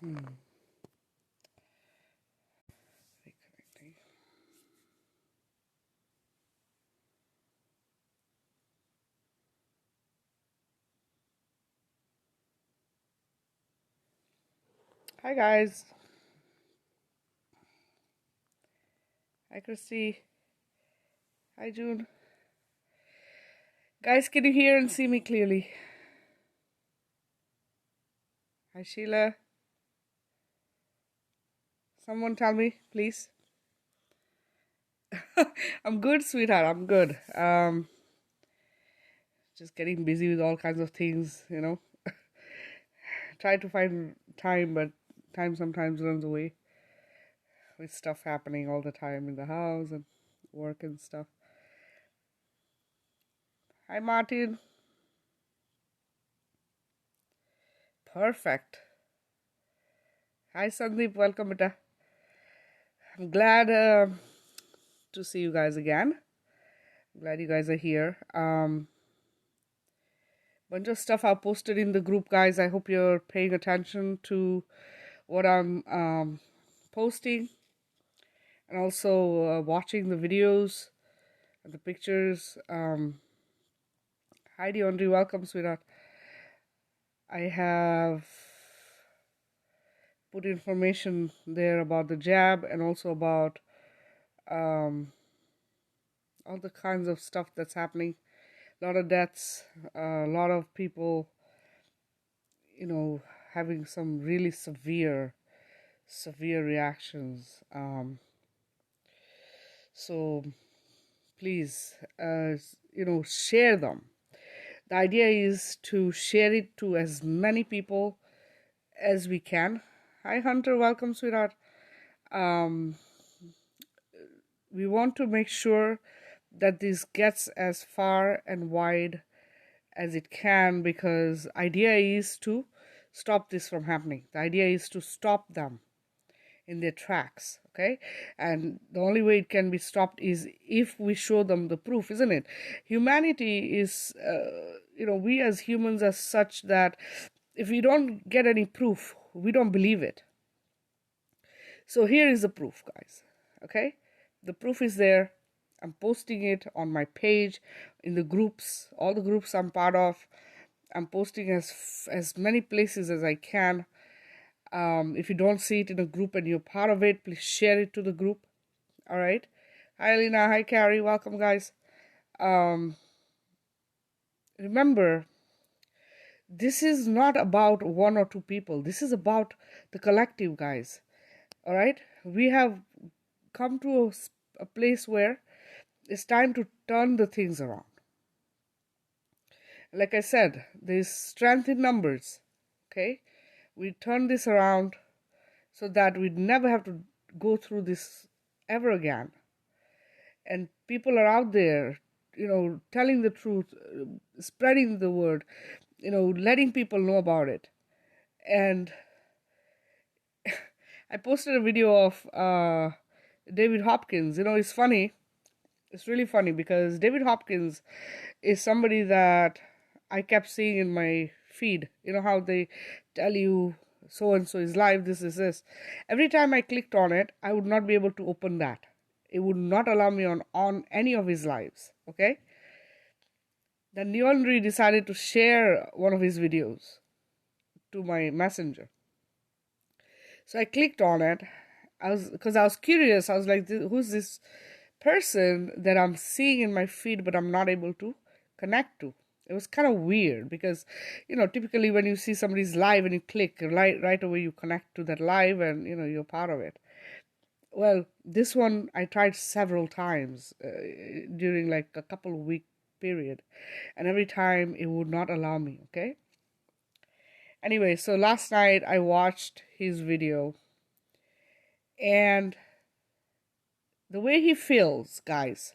Reconnecting. Hi guys. Hi Christy. Hi June. Guys, can you hear and see me clearly? Hi Sheila. Someone tell me, please. I'm good, sweetheart. I'm good. Just getting busy with all kinds of things. Try to find time, but time sometimes runs away with stuff happening all the time in the house and work and stuff. Hi Martin. Perfect. Hi Sandeep. Welcome, beta. I'm glad to see you guys again. I'm glad you guys are here. Bunch of stuff I posted in the group, guys. I hope you're paying attention to what I'm posting, and also watching the videos and the pictures. Heidi Andre, welcome, sweetheart. I have put information there about the jab and also about all the kinds of stuff that's happening. A lot of deaths, a lot of people, having some really severe reactions. So please, share them. The idea is to share it to as many people as we can. Hi, Hunter. Welcome, sweetheart. Um, we want to make sure that this gets as far and wide as it can, because idea is to stop this from happening. The idea is to stop them in their tracks, okay? And the only way it can be stopped is if we show them the proof, isn't it? Humanity is, we as humans are such that if we don't get any proof, we don't believe it. So here is the proof, guys, okay? The proof is there. I'm posting it on my page, in the groups, all the groups I'm part of. I'm posting as many places as I can. If you don't see it in a group and you're part of it, please share it to the group. All right. Hi, Alina. Hi, Carrie. Welcome, guys. Remember, this is not about one or two people. This is about the collective, guys. All right. We have come to a place where it's time to turn the things around. Like I said, there's strength in numbers. Okay. We turn this around so that we never have to go through this ever again. And people are out there, telling the truth, spreading the word, letting people know about it. And I posted a video of David Hopkins. It's funny. It's really funny because David Hopkins is somebody that I kept seeing in my feed. You know how they tell you so and so is live, this is this. Every time I clicked on it, I would not be able to open that. It would not allow me on any of his lives. Okay. Then Neonry decided to share one of his videos to my messenger. So I clicked on it. Because I was curious. I was like, who's this person that I'm seeing in my feed but I'm not able to connect to? It was kind of weird because, typically when you see somebody's live and you click, right away you connect to that live and, you're part of it. Well, this one I tried several times during like a couple of week period, and every time it would not allow me, okay? Anyway, so last night I watched his video, and the way he feels, guys,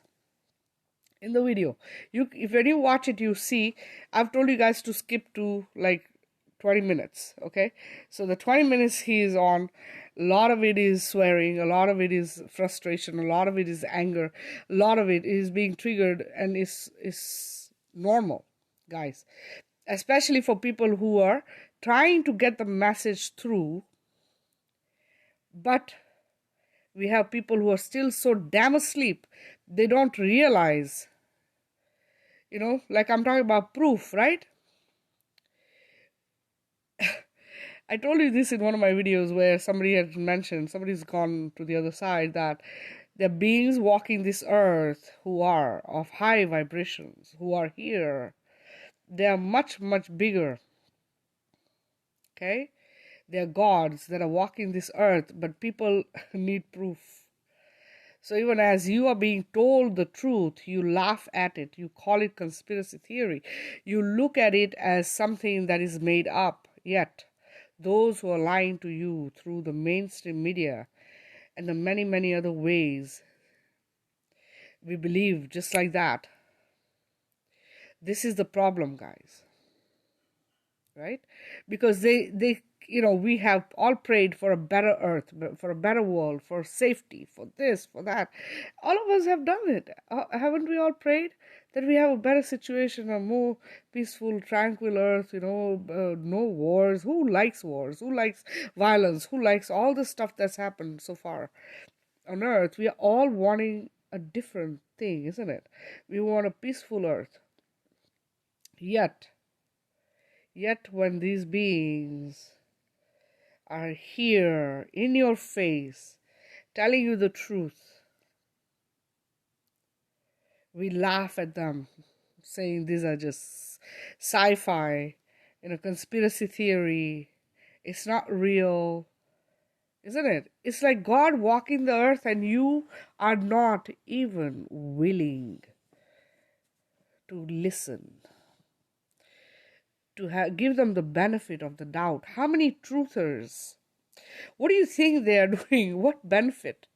in the video, when you watch it, you see I've told you guys to skip to like 20 minutes, okay? So the 20 minutes he is on, a lot of it is swearing, a lot of it is frustration, a lot of it is anger, a lot of it is being triggered, and is normal, guys, especially for people who are trying to get the message through But we have people who are still so damn asleep, they don't realize, like I'm talking about proof, right? I told you this in one of my videos where somebody had mentioned, somebody's gone to the other side, that there are beings walking this earth who are of high vibrations, who are here. They are much, much bigger, okay? They are gods that are walking this earth, but people need proof. So even as you are being told the truth, you laugh at it, you call it conspiracy theory, you look at it as something that is made up. Yet, those who are lying to you through the mainstream media and the many, many other ways, we believe just like that. This is the problem, guys. Right? Because we have all prayed for a better earth, for a better world, for safety, for this, for that. All of us have done it. Haven't we all prayed that we have a better situation, a more peaceful, tranquil earth, no wars? Who likes wars? Who likes violence? Who likes all the stuff that's happened so far on earth? We are all wanting a different thing, isn't it? We want a peaceful earth. Yet when these beings are here in your face telling you the truth, we laugh at them, saying these are just sci-fi, conspiracy theory. It's not real, isn't it? It's like God walking the earth and you are not even willing to listen, to give them the benefit of the doubt. How many truthers? What do you think they are doing? What benefit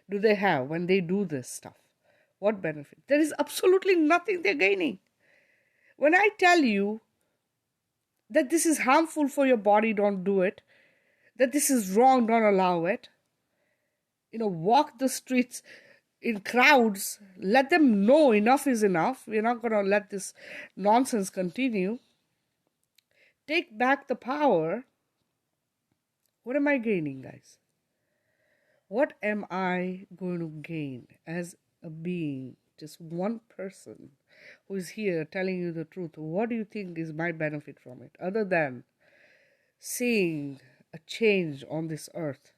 do they have when they do this stuff? What benefit? There is absolutely nothing they're gaining. When I tell you that this is harmful for your body, don't do it. That this is wrong, don't allow it. Walk the streets in crowds. Let them know enough is enough. We're not going to let this nonsense continue. Take back the power. What am I gaining, guys? What am I going to gain as a being, just one person who is here telling you the truth? What do you think is my benefit from it, other than seeing a change on this earth,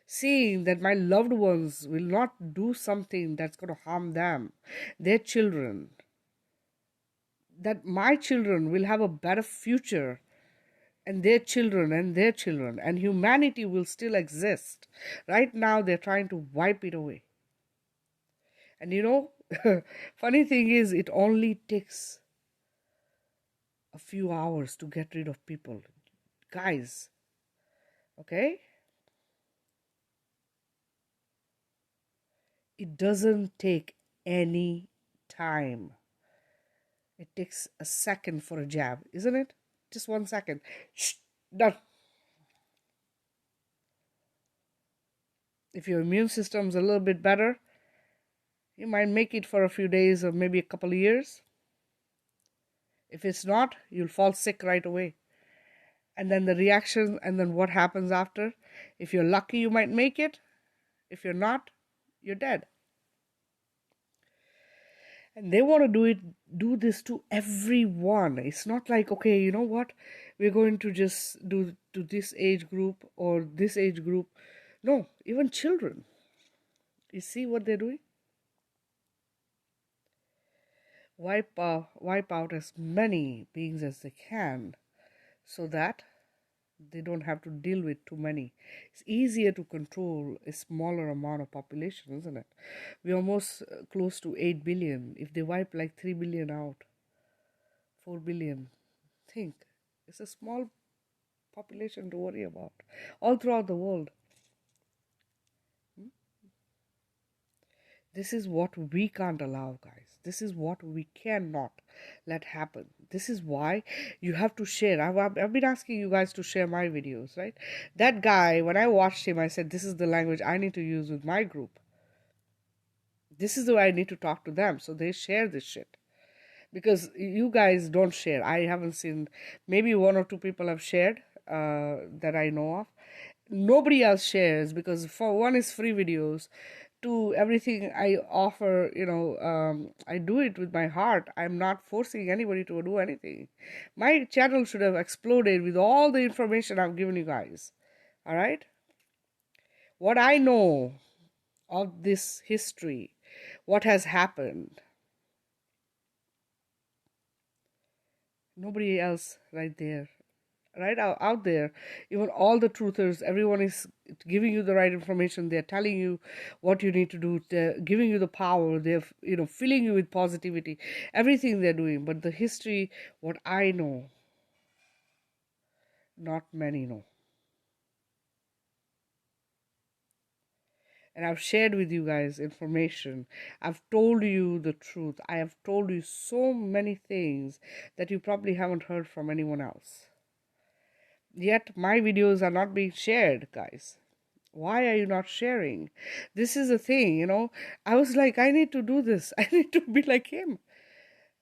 seeing that my loved ones will not do something that's going to harm them, their children, that my children will have a better future, and their children and their children, and humanity will still exist. Right now, they're trying to wipe it away. And funny thing is, it only takes a few hours to get rid of people. Guys, okay? It doesn't take any time. It takes a second for a jab, isn't it? Just 1 second. Shh, done. If your immune system's a little bit better, you might make it for a few days or maybe a couple of years. If it's not, you'll fall sick right away. And then the reaction, and then what happens after? If you're lucky, you might make it. If you're not, you're dead. And they want to do this to everyone. It's not like, okay, you know what? We're going to just do to this age group or this age group. No, even children. You see what they're doing? Wipe out as many beings as they can so that they don't have to deal with too many. It's easier to control a smaller amount of population, isn't it? We're almost close to 8 billion. If they wipe like 3 billion out, 4 billion, think. It's a small population to worry about all throughout the world. This is what we can't allow, guys. This is what we cannot let happen. This is why you have to share. I've been asking you guys to share my videos, right? That guy, when I watched him, I said, this is the language I need to use with my group. This is the way I need to talk to them. So they share this shit. Because you guys don't share. I haven't seen, maybe 1 or 2 people have shared that I know of. nobody else shares, because for one is free videos, two, everything I offer, I do it with my heart. I'm not forcing anybody to do anything. My channel should have exploded with all the information I've given you guys. All right, what I know of this history, what has happened, nobody else right there, right out there, even all the truthers, everyone is giving you the right information. They're telling you what you need to do. They're giving you the power. They're filling you with positivity, everything they're doing. But the history, what I know, not many know. And I've shared with you guys information. I've told you the truth. I have told you so many things that you probably haven't heard from anyone else. Yet my videos are not being shared, guys. Why are you not sharing? This is the thing, I was like, I need to do this. I need to be like him.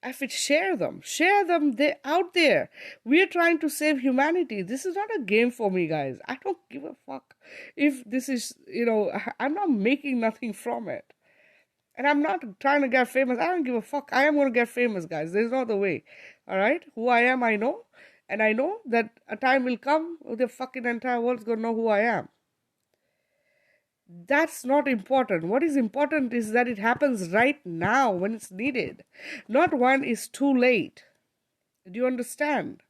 I should share them. Share them. They're out there. We're trying to save humanity. This is not a game for me, guys. I don't give a fuck if this is, I'm not making nothing from it. And I'm not trying to get famous. I don't give a fuck. I am going to get famous, guys. There's no other way. All right? Who I am, I know. And I know that a time will come where the fucking entire world's going to know who I am. That's not important. What is important is that it happens right now when it's needed, not when it's too late. Do you understand?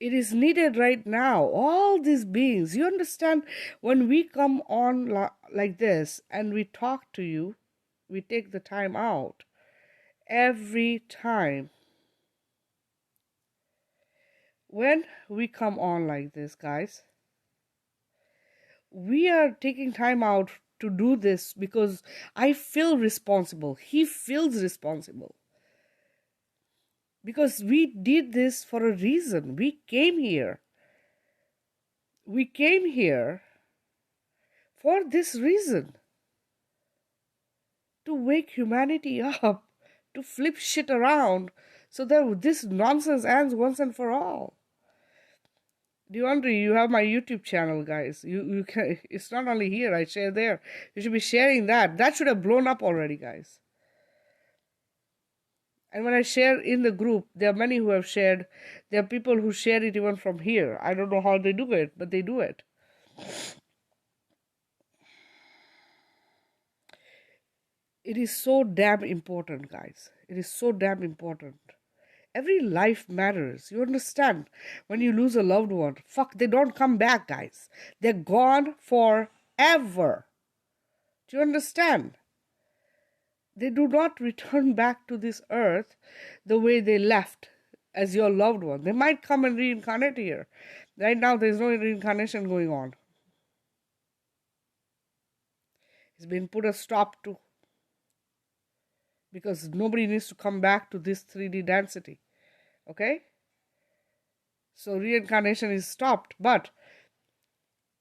It is needed right now. All these beings, you understand, when we come on like this and we talk to you, we take the time out every time. When we come on like this, guys, we are taking time out to do this because I feel responsible. He feels responsible. Because we did this for a reason. We came here. We came here for this reason. To wake humanity up. To flip shit around so that this nonsense ends once and for all. Deandre, you have my YouTube channel, guys. You can. It's not only here. I share there. You should be sharing that. That should have blown up already, guys. And when I share in the group, there are many who have shared. There are people who share it even from here. I don't know how they do it, but they do it. It is so damn important, guys. It is so damn important. Every life matters. You understand? When you lose a loved one, fuck, they don't come back, guys. They're gone forever. Do you understand? They do not return back to this earth the way they left as your loved one. They might come and reincarnate here. Right now, there's no reincarnation going on. It's been put a stop to, because nobody needs to come back to this 3D density. Okay? So reincarnation is stopped, but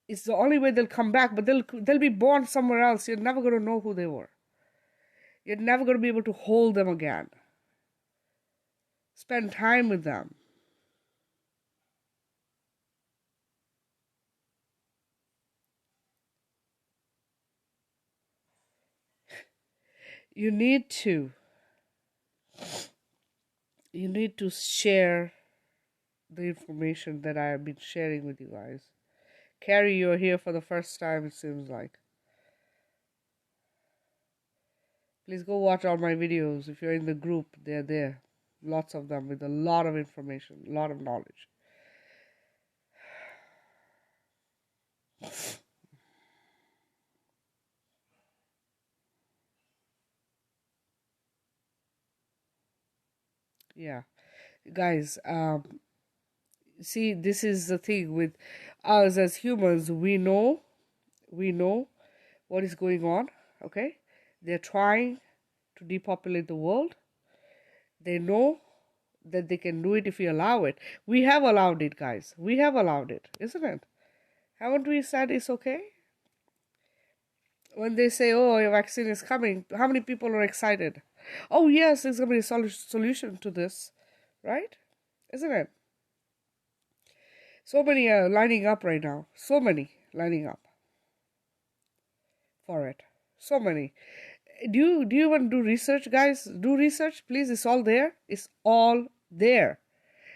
it's the only way they'll come back, but they'll be born somewhere else. You're never going to know who they were. You're never going to be able to hold them again. Spend time with them. You need to share the information that I have been sharing with you guys. Carrie, you're here for the first time, it seems like. Please go watch all my videos. If you're in the group, they're there. Lots of them with a lot of information, a lot of knowledge. Yeah. Guys, see, this is the thing with us as humans. We know what is going on, okay? They're trying to depopulate the world. They know that they can do it if we allow it. We have allowed it, guys. We have allowed it, isn't it? Haven't we said it's okay? When they say, oh, a vaccine is coming, how many people are excited? Oh, yes, there's going to be a solution to this, right? Isn't it? So many are lining up right now. So many lining up for it. So many. Do you want to do research, guys? Do research, please. It's all there. It's all there.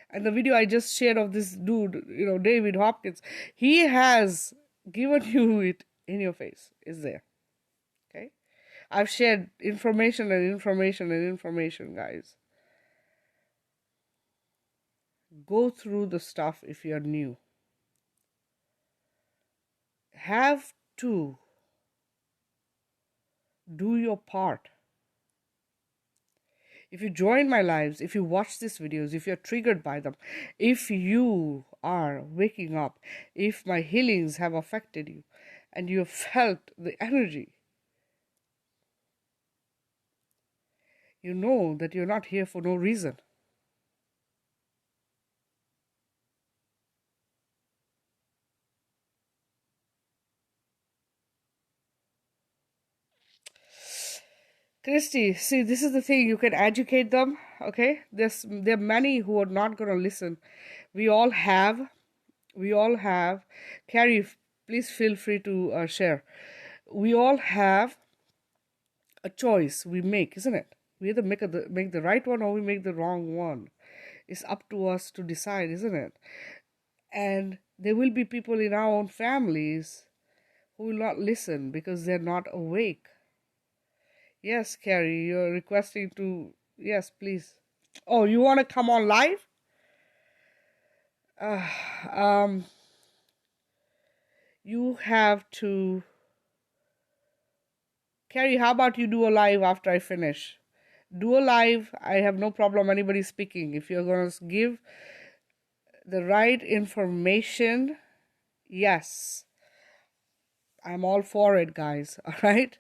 And the video I just shared of this dude, David Hopkins, he has given you it in your face. It's there. Okay? I've shared information and information and information, guys. Go through the stuff if you're new. Have to do your part. If you join my lives, if you watch these videos, if you're triggered by them, if you are waking up, if my healings have affected you, and you have felt the energy, you know that you're not here for no reason. Christy, see, this is the thing. You can educate them, okay? There are many who are not going to listen. We all have. Carrie, please feel free to share. We all have a choice we make, isn't it? We either make the right one or we make the wrong one. It's up to us to decide, isn't it? And there will be people in our own families who will not listen because they're not awake. Yes, Carrie, you're requesting to. Yes, please. Oh, you want to come on live? Uh, um, you have to. Carrie, how about you do a live after I finish? Do a live. I have no problem anybody speaking. If you're going to give the right information, yes, I'm all for it, guys. All right?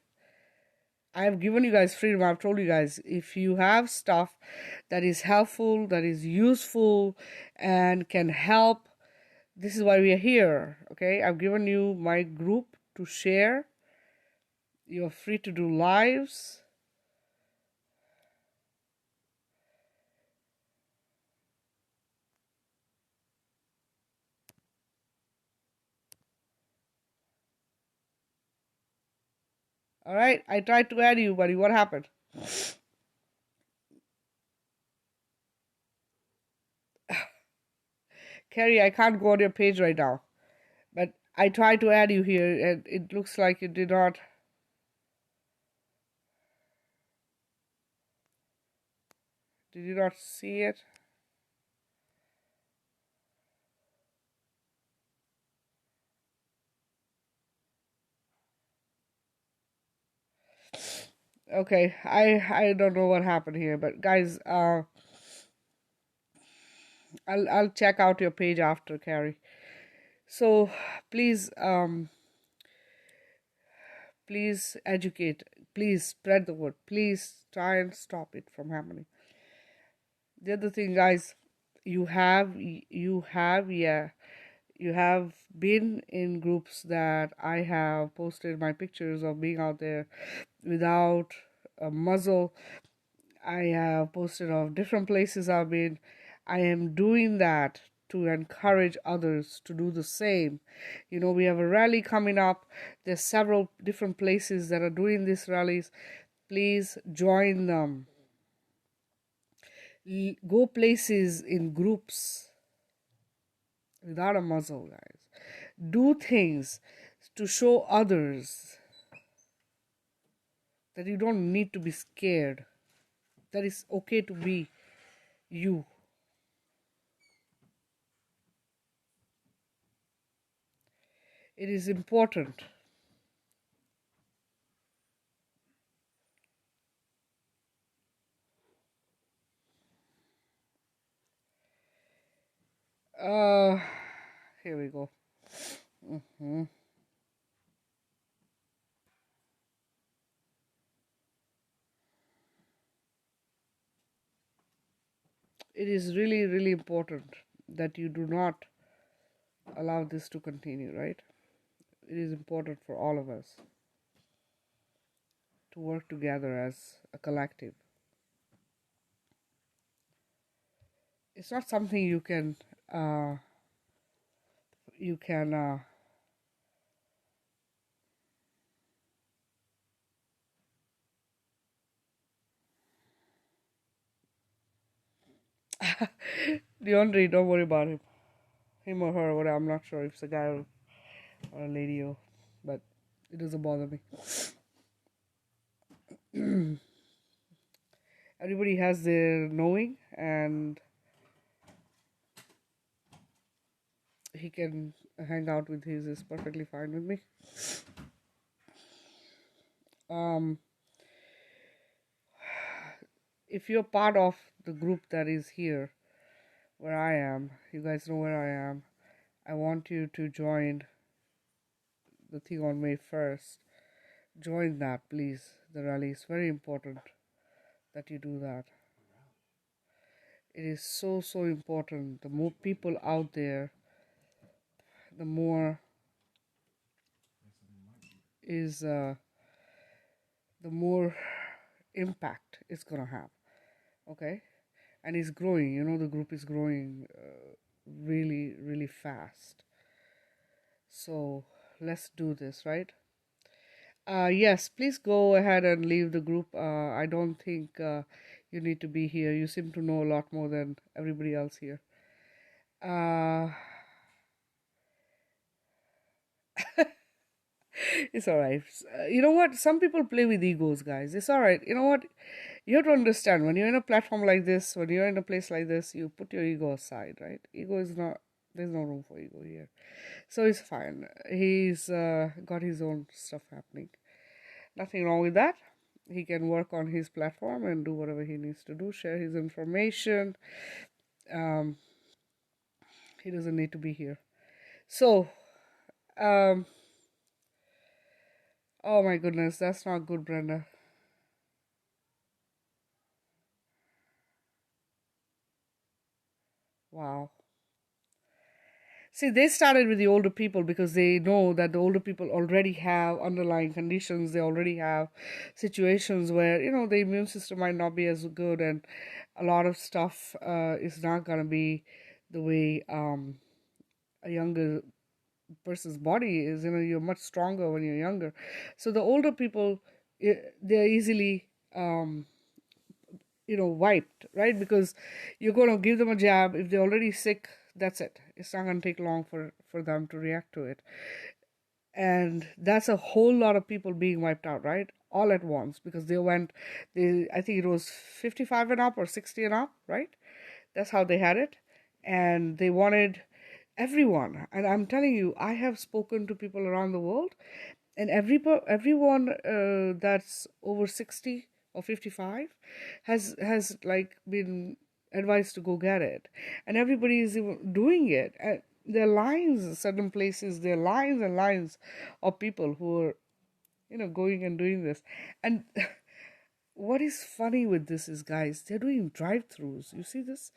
I've given you guys freedom. I've told you guys, if you have stuff that is helpful, that is useful, and can help, this is why we are here. Okay? I've given you my group to share. You're free to do lives. All right? I tried to add you, buddy. What happened? Carrie, I can't go on your page right now. But I tried to add you here, and it looks like you did not. Did you not see it? Okay, I don't know what happened here, but guys, I'll check out your page after, Carrie. So please educate, please spread the word, please try and stop it from happening. The other thing, guys, you have been in groups that I have posted my pictures of being out there without a muzzle. I have posted of different places I've been. I am doing that to encourage others to do the same. We have a rally coming up. There's several different places that are doing these rallies. Please join them. Go places in groups without a muzzle, guys. Do things to show others that you don't need to be scared. That it's okay to be you. It is important. Here we go. It is really, really important that you do not allow this to continue, right? It is important for all of us to work together as a collective. It's not something you can you can Deandre, don't worry about him or her, or whatever. I'm not sure if it's a guy or a lady, but it doesn't bother me. Everybody has their knowing, and he can hang out with his is perfectly fine with me. Um, if you're part of the group that is here, where I am, you guys know where I am. I want you to join the thing on May 1st. Join that, please. The rally is very important that you do that. It is so, so important. The more people out there, the more is the more impact it's gonna have. Okay, and it's growing. You know, the group is growing really, really fast. So let's do this, right? Yes, please go ahead and leave the group. I don't think you need to be here. You seem to know a lot more than everybody else here. Uh, it's all right. You know what? Some people play with egos, guys. It's all right. You know what? You have to understand when you're in a platform like this, when you're in a place like this, you put your ego aside, right? Ego is not, there's no room for ego here. So it's fine. He's got his own stuff happening. Nothing wrong with that. He can work on his platform and do whatever he needs to do, share his information. Um, he doesn't need to be here. So, um, oh my goodness, that's not good, Brenda. Wow. See, they started with the older people because they know that the older people already have underlying conditions. They already have situations where, you know, the immune system might not be as good, and a lot of stuff is not going to be the way a younger person's body is. You know, you're much stronger when you're younger. So the older people, they're easily wiped, right? Because you're going to give them a jab. If they're already sick, that's it. It's not going to take long for them to react to it. And that's a whole lot of people being wiped out, right? All at once, because I think it was 55 and up or 60 and up, right? That's how they had it. And they wanted everyone. And I'm telling you, I have spoken to people around the world, and everyone that's over 60 or 55 has like been advised to go get it, and everybody is doing it. And there are lines, certain places, there are lines and lines of people who are, going and doing this. And what is funny with this is, guys, they're doing drive-throughs. You see this?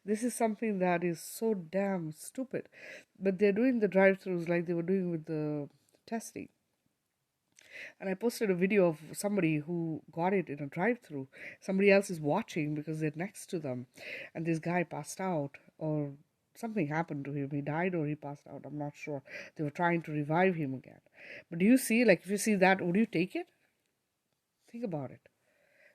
This is something that is so damn stupid, but they're doing the drive-throughs like they were doing with the testing. And I posted a video of somebody who got it in a drive-through. Somebody else is watching because they're next to them, and this guy passed out, or something happened to him. He died or he passed out. I'm not sure. They were trying to revive him again. But do you see, like, if you see that, would you take it? Think about it.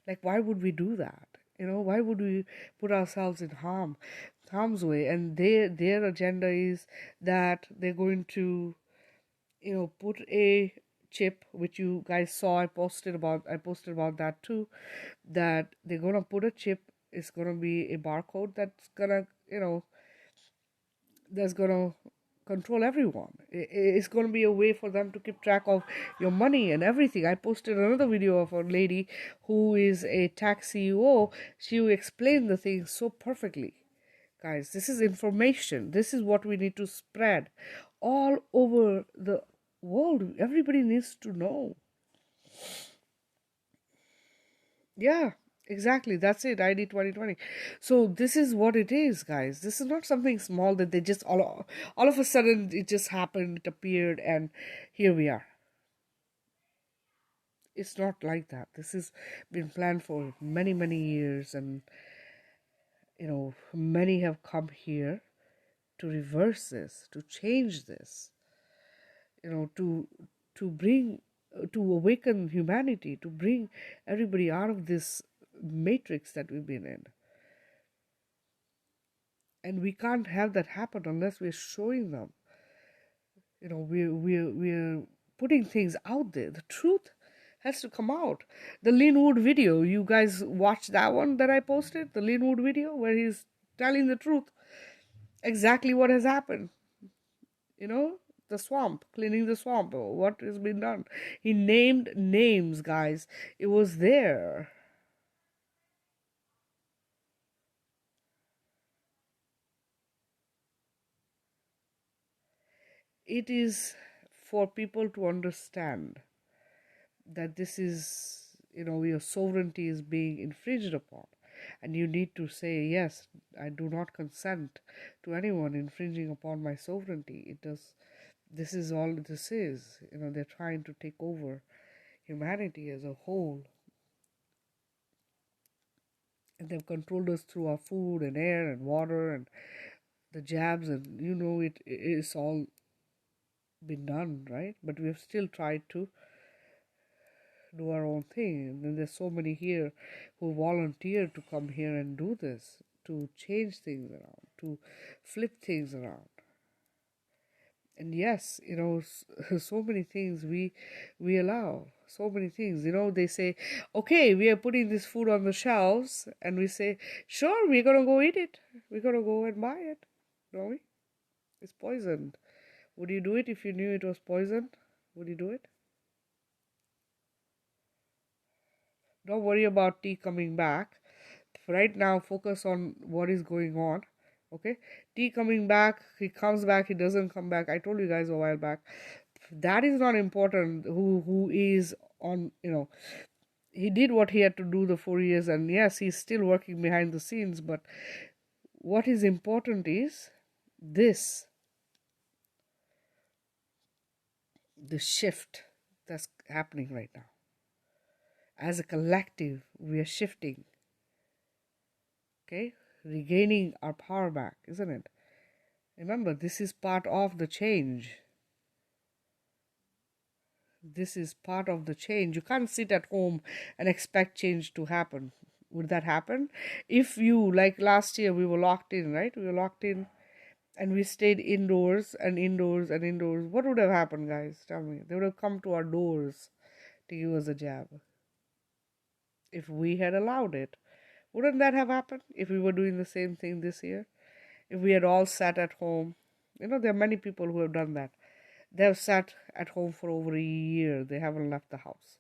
Like, why would we do that? Why would we put ourselves in harm's way? And their agenda is that they're going to, put a chip, which you guys saw. I posted about that too, that they're gonna put a chip. It's gonna be a barcode that's gonna control everyone. It's gonna be a way for them to keep track of your money and everything. I posted another video of a lady who is a tax CEO. She explained the thing so perfectly. Guys, this is information. This is what we need to spread all over the world. Everybody needs to know. Yeah, exactly. That's it. ID 2020. So this is what it is, guys. This is not something small that they just all of a sudden it just happened, it appeared, and here we are. It's not like that. This has been planned for many, many years, and many have come here to reverse this, to change this, to bring, to awaken humanity, to bring everybody out of this matrix that we've been in. And we can't have that happen unless we're showing them. We're putting things out there. The truth has to come out. The Linwood video, you guys watched that one that I posted, the Linwood video where he's telling the truth, exactly what has happened. The swamp, cleaning the swamp, what has been done. He named names, guys. It was there. It is for people to understand that this is, your sovereignty is being infringed upon. And you need to say, yes, I do not consent to anyone infringing upon my sovereignty. This is all this is. They're trying to take over humanity as a whole. And they've controlled us through our food and air and water and the jabs, and it's all been done, right? But we've still tried to do our own thing. And then there's so many here who volunteer to come here and do this, to change things around, to flip things around. And yes, so many things we allow, so many things. They say, okay, we are putting this food on the shelves, and we say, sure, we're gonna go eat it. We're gonna go and buy it, don't we? It's poisoned. Would you do it if you knew it was poisoned? Would you do it? Don't worry about tea coming back. Right now, focus on what is going on. Okay, T coming back, he comes back, he doesn't come back. I told you guys a while back, that is not important. Who is on, he did what he had to do the 4 years, and yes, he's still working behind the scenes. But what is important is this, the shift that's happening right now. As a collective, we are shifting. Okay, regaining our power back, isn't it? Remember, this is part of the change. This is part of the change. You can't sit at home and expect change to happen. Would that happen? If you, like last year, we were locked in, right? We were locked in and we stayed indoors and indoors and indoors. What would have happened, guys? Tell me. They would have come to our doors to give us a jab. If we had allowed it. Wouldn't that have happened if we were doing the same thing this year? If we had all sat at home. There are many people who have done that. They have sat at home for over a year. They haven't left the house.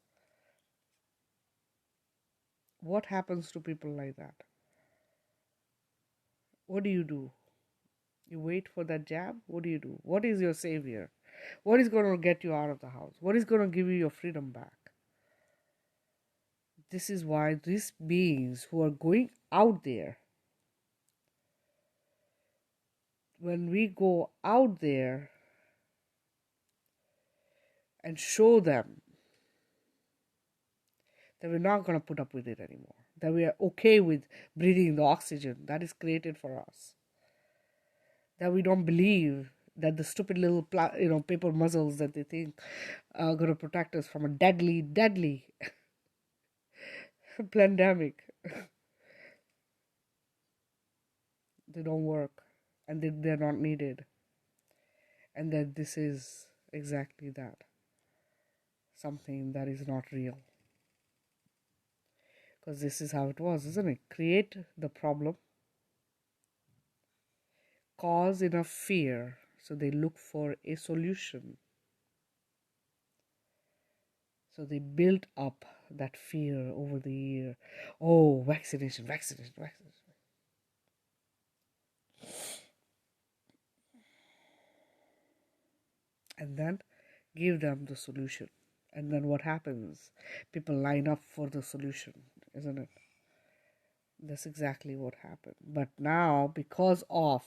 What happens to people like that? What do? You wait for that jab? What do you do? What is your savior? What is going to get you out of the house? What is going to give you your freedom back? This is why these beings who are going out there, when we go out there and show them that we're not going to put up with it anymore, that we are okay with breathing the oxygen that is created for us, that we don't believe that the stupid little paper muzzles that they think are going to protect us from a deadly pandemic, they don't work, and they're not needed, and that this is exactly that, something that is not real. Because this is how it was, isn't it? Create the problem, cause enough fear, so they look for a solution. So they built up that fear over the year. Oh, vaccination. And then give them the solution. And then what happens? People line up for the solution, isn't it? That's exactly what happened. But now, because of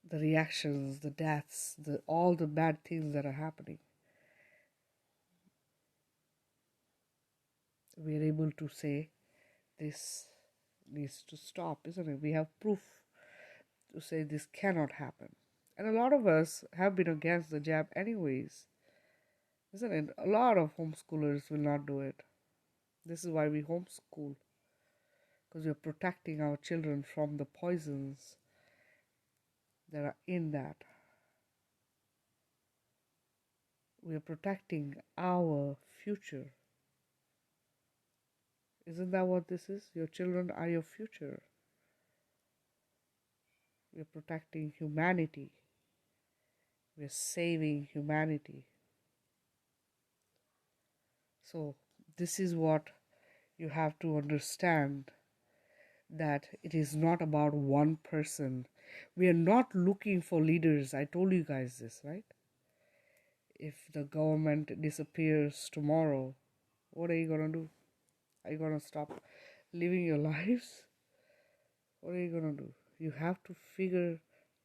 the reactions, the deaths, all the bad things that are happening, we are able to say this needs to stop, isn't it? We have proof to say this cannot happen. And a lot of us have been against the jab anyways, isn't it? A lot of homeschoolers will not do it. This is why we homeschool, because we're protecting our children from the poisons that are in that. We're protecting our future. Isn't that what this is? Your children are your future. We're protecting humanity. We're saving humanity. So, this is what you have to understand, that it is not about one person. We are not looking for leaders. I told you guys this, right? If the government disappears tomorrow, what are you going to do? Are you going to stop living your lives? What are you going to do? You have to figure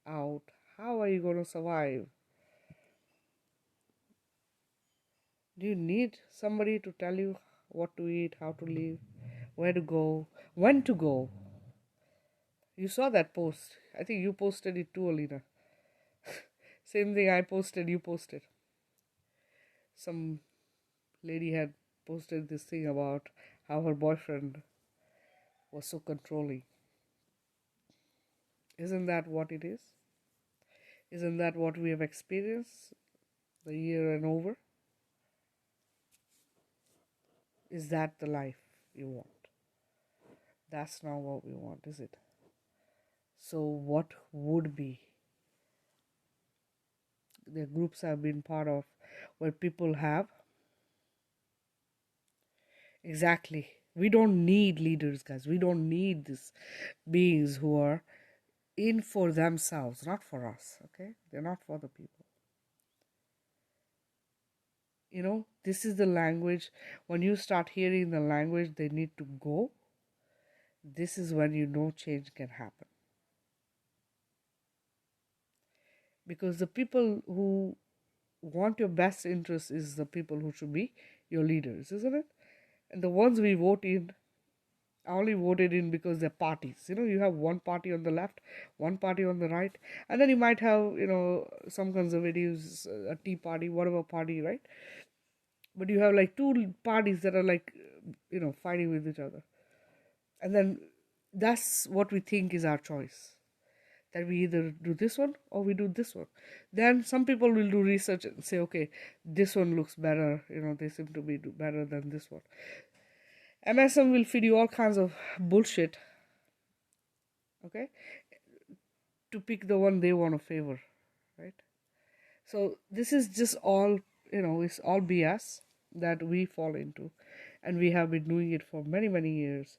out, how are you going to survive? Do you need somebody to tell you what to eat, how to live, where to go, when to go? You saw that post. I think you posted it too, Alina. Same thing I posted, you posted. Some lady had posted this thing about how her boyfriend was so controlling. Isn't that what it is? Isn't that what we have experienced the year and over? Is that the life you want? That's not what we want, is it? So what would be? The groups I've been part of where people have. Exactly. We don't need leaders, guys. We don't need these beings who are in for themselves, not for us, okay? They're not for the people. You know, this is the language. When you start hearing the language they need to go, this is when you know change can happen. Because the people who want your best interest is the people who should be your leaders, isn't it? And the ones we vote in, I only voted in because they're parties. You know, you have one party on the left, one party on the right, and then you might have, some conservatives, a Tea Party, whatever party, right? But you have like two parties that are like, fighting with each other. And then that's what we think is our choice. That we either do this one or we do this one. Then some people will do research and say, okay, this one looks better, they seem to be better than this one. MSM will feed you all kinds of bullshit, okay, to pick the one they want to favor, right? So this is just all, it's all BS that we fall into, and we have been doing it for many, many years.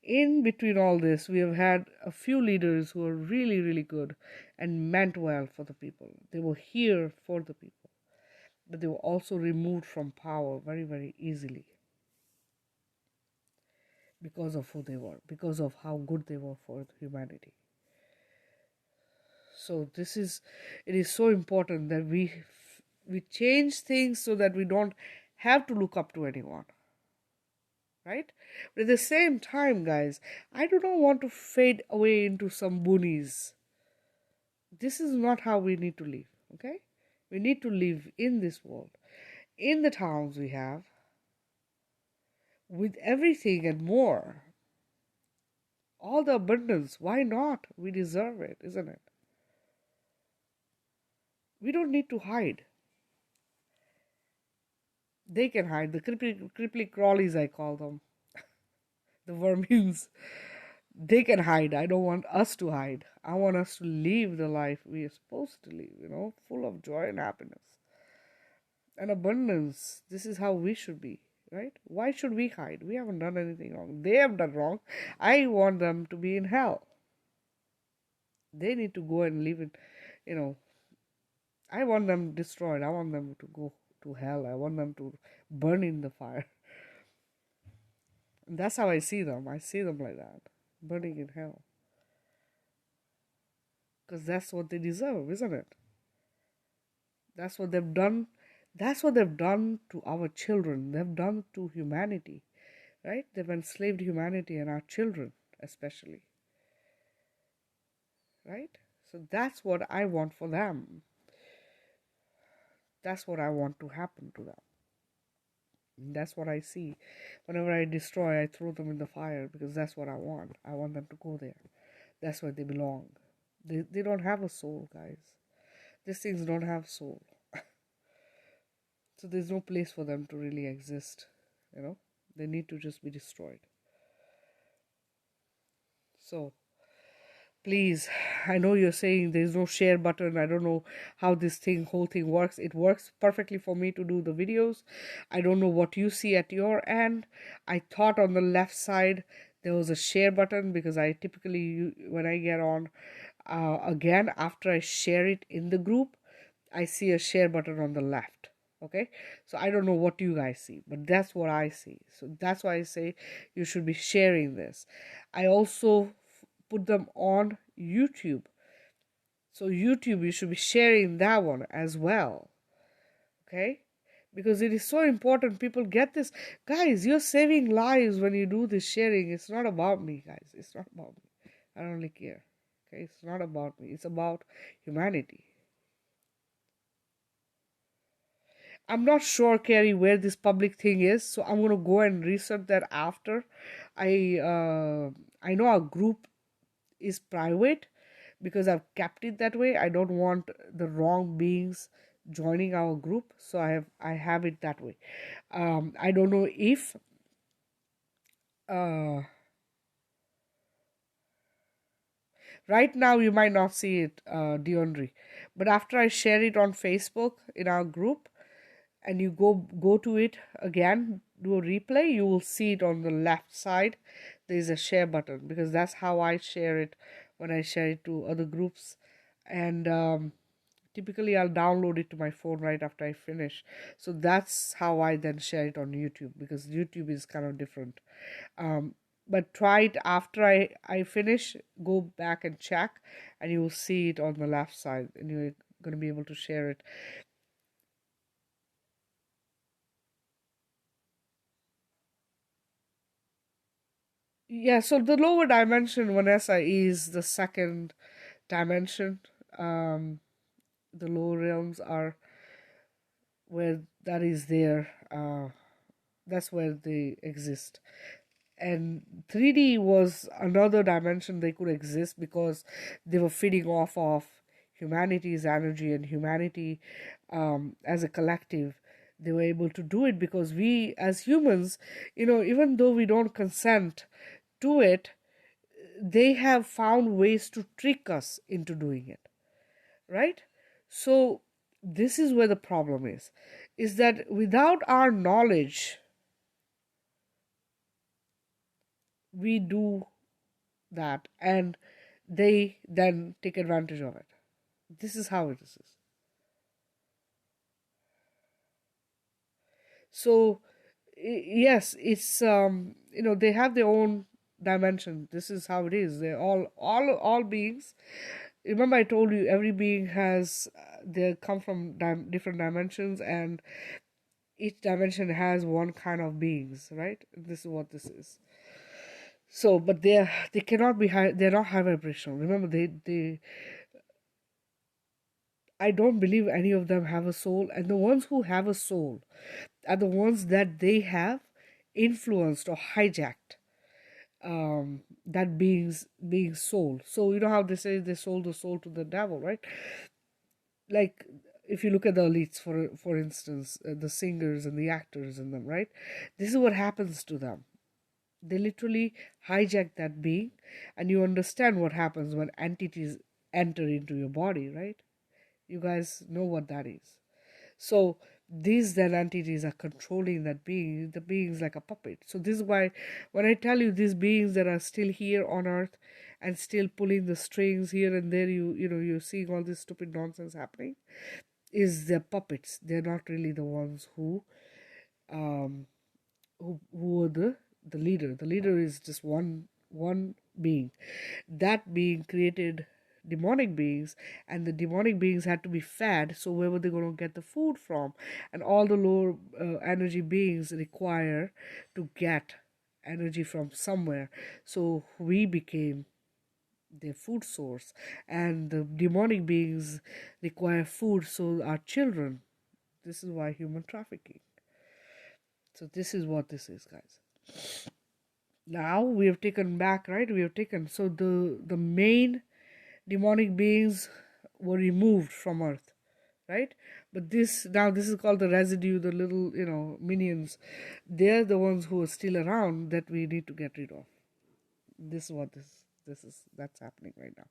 In between all this, we have had a few leaders who are really, really good and meant well for the people. They were here for the people, but they were also removed from power very, very easily because of who they were, because of how good they were for humanity. So it is so important that we change things so that we don't have to look up to anyone, right? But at the same time, guys, I do not want to fade away into some boonies. This is not how we need to live, okay? We need to live in this world, in the towns we have, with everything and more. All the abundance, why not? We deserve it, isn't it? We don't need to hide. They can hide. The cripply crawlies, I call them. The vermins. They can hide. I don't want us to hide. I want us to live the life we are supposed to live, full of joy and happiness and abundance. This is how we should be, right? Why should we hide? We haven't done anything wrong. They have done wrong. I want them to be in hell. They need to go and live in, I want them destroyed. I want them to go to hell. I want them to burn in the fire. And that's how I see them. I see them like that, burning in hell. Because that's what they deserve, isn't it? That's what they've done. That's what they've done to our children. They've done to humanity, right? They've enslaved humanity and our children. especially, right? So that's what I want for them. That's what I want to happen to them. That's what I see. Whenever I destroy, I throw them in the fire because that's what I want. I want them to go there. That's where they belong. They don't have a soul, guys. These things don't have soul. So there's no place for them to really exist. You know, they need to just be destroyed. So please, I know you're saying there's no share button. I don't know how this whole thing works. It works perfectly for me to do the videos. I don't know what you see at your end. I thought on the left side there was a share button because I typically, when I get on again, after I share it in the group, I see a share button on the left. Okay, so I don't know what you guys see, but that's what I see. So that's why I say you should be sharing this. I also put them on YouTube. So YouTube, you should be sharing that one as well. Okay, because it is so important people get this. Guys, you're saving lives when you do this sharing. It's not about me, guys. It's not about me. I don't really care. Okay, it's not about me. It's about humanity. I'm not sure, Carrie, where this public thing is, so I'm gonna go and research that after. I know our group is private because I've kept it that way. I don't want the wrong beings joining our group, so I have it that way. I don't know if uh, right now you might not see it, Deondre, but after I share it on Facebook in our group, and you go to it again, do a replay, you will see it on the left side. There's a share button because that's how I share it when I share it to other groups. And typically I'll download it to my phone right after I finish. So that's how I then share it on YouTube, because YouTube is kind of different. But try it after I finish, go back and check, and you will see it on the left side, and you're going to be able to share it. Yeah, so the lower dimension, Vanessa, is the second dimension. Um, the lower realms are where that is there. That's where they exist. And 3D was another dimension they could exist because they were feeding off of humanity's energy, and humanity as a collective, they were able to do it because we as humans, even though we don't consent to it, they have found ways to trick us into doing it, right? So this is where the problem is that without our knowledge, we do that, and they then take advantage of it. This is how it is. So yes, it's they have their own dimension. This is how it is. They're all beings. Remember, I told you every being has they come from different dimensions, and each dimension has one kind of beings, right? This is what this is. So, but they cannot be high. They're not high vibrational. Remember, they I don't believe any of them have a soul, and the ones who have a soul are the ones that they have influenced or hijacked that being soul. So you know how they say they sold the soul to the devil, right? Like if you look at the elites, for instance, the singers and the actors in them, right? This is what happens to them. They literally hijack that being, and you understand what happens when entities enter into your body, right? You guys know what that is. So these then entities are controlling that being. The being is like a puppet. So this is why when I tell you these beings that are still here on earth and still pulling the strings here and there, you're seeing all this stupid nonsense happening, is they're puppets. They're not really the ones um who are the leader. The leader is just one being. That being created demonic beings, and the demonic beings had to be fed. So where were they going to get the food from? And all the lower energy beings require to get energy from somewhere. So we became their food source, and the demonic beings require food, so our children. This is why human trafficking. So this is what this is, guys. Now we have taken back, right? We have taken, so the main demonic beings were removed from Earth, right? But this, now this is called the residue, the little, minions. They're the ones who are still around that we need to get rid of. This is what this is that's happening right now,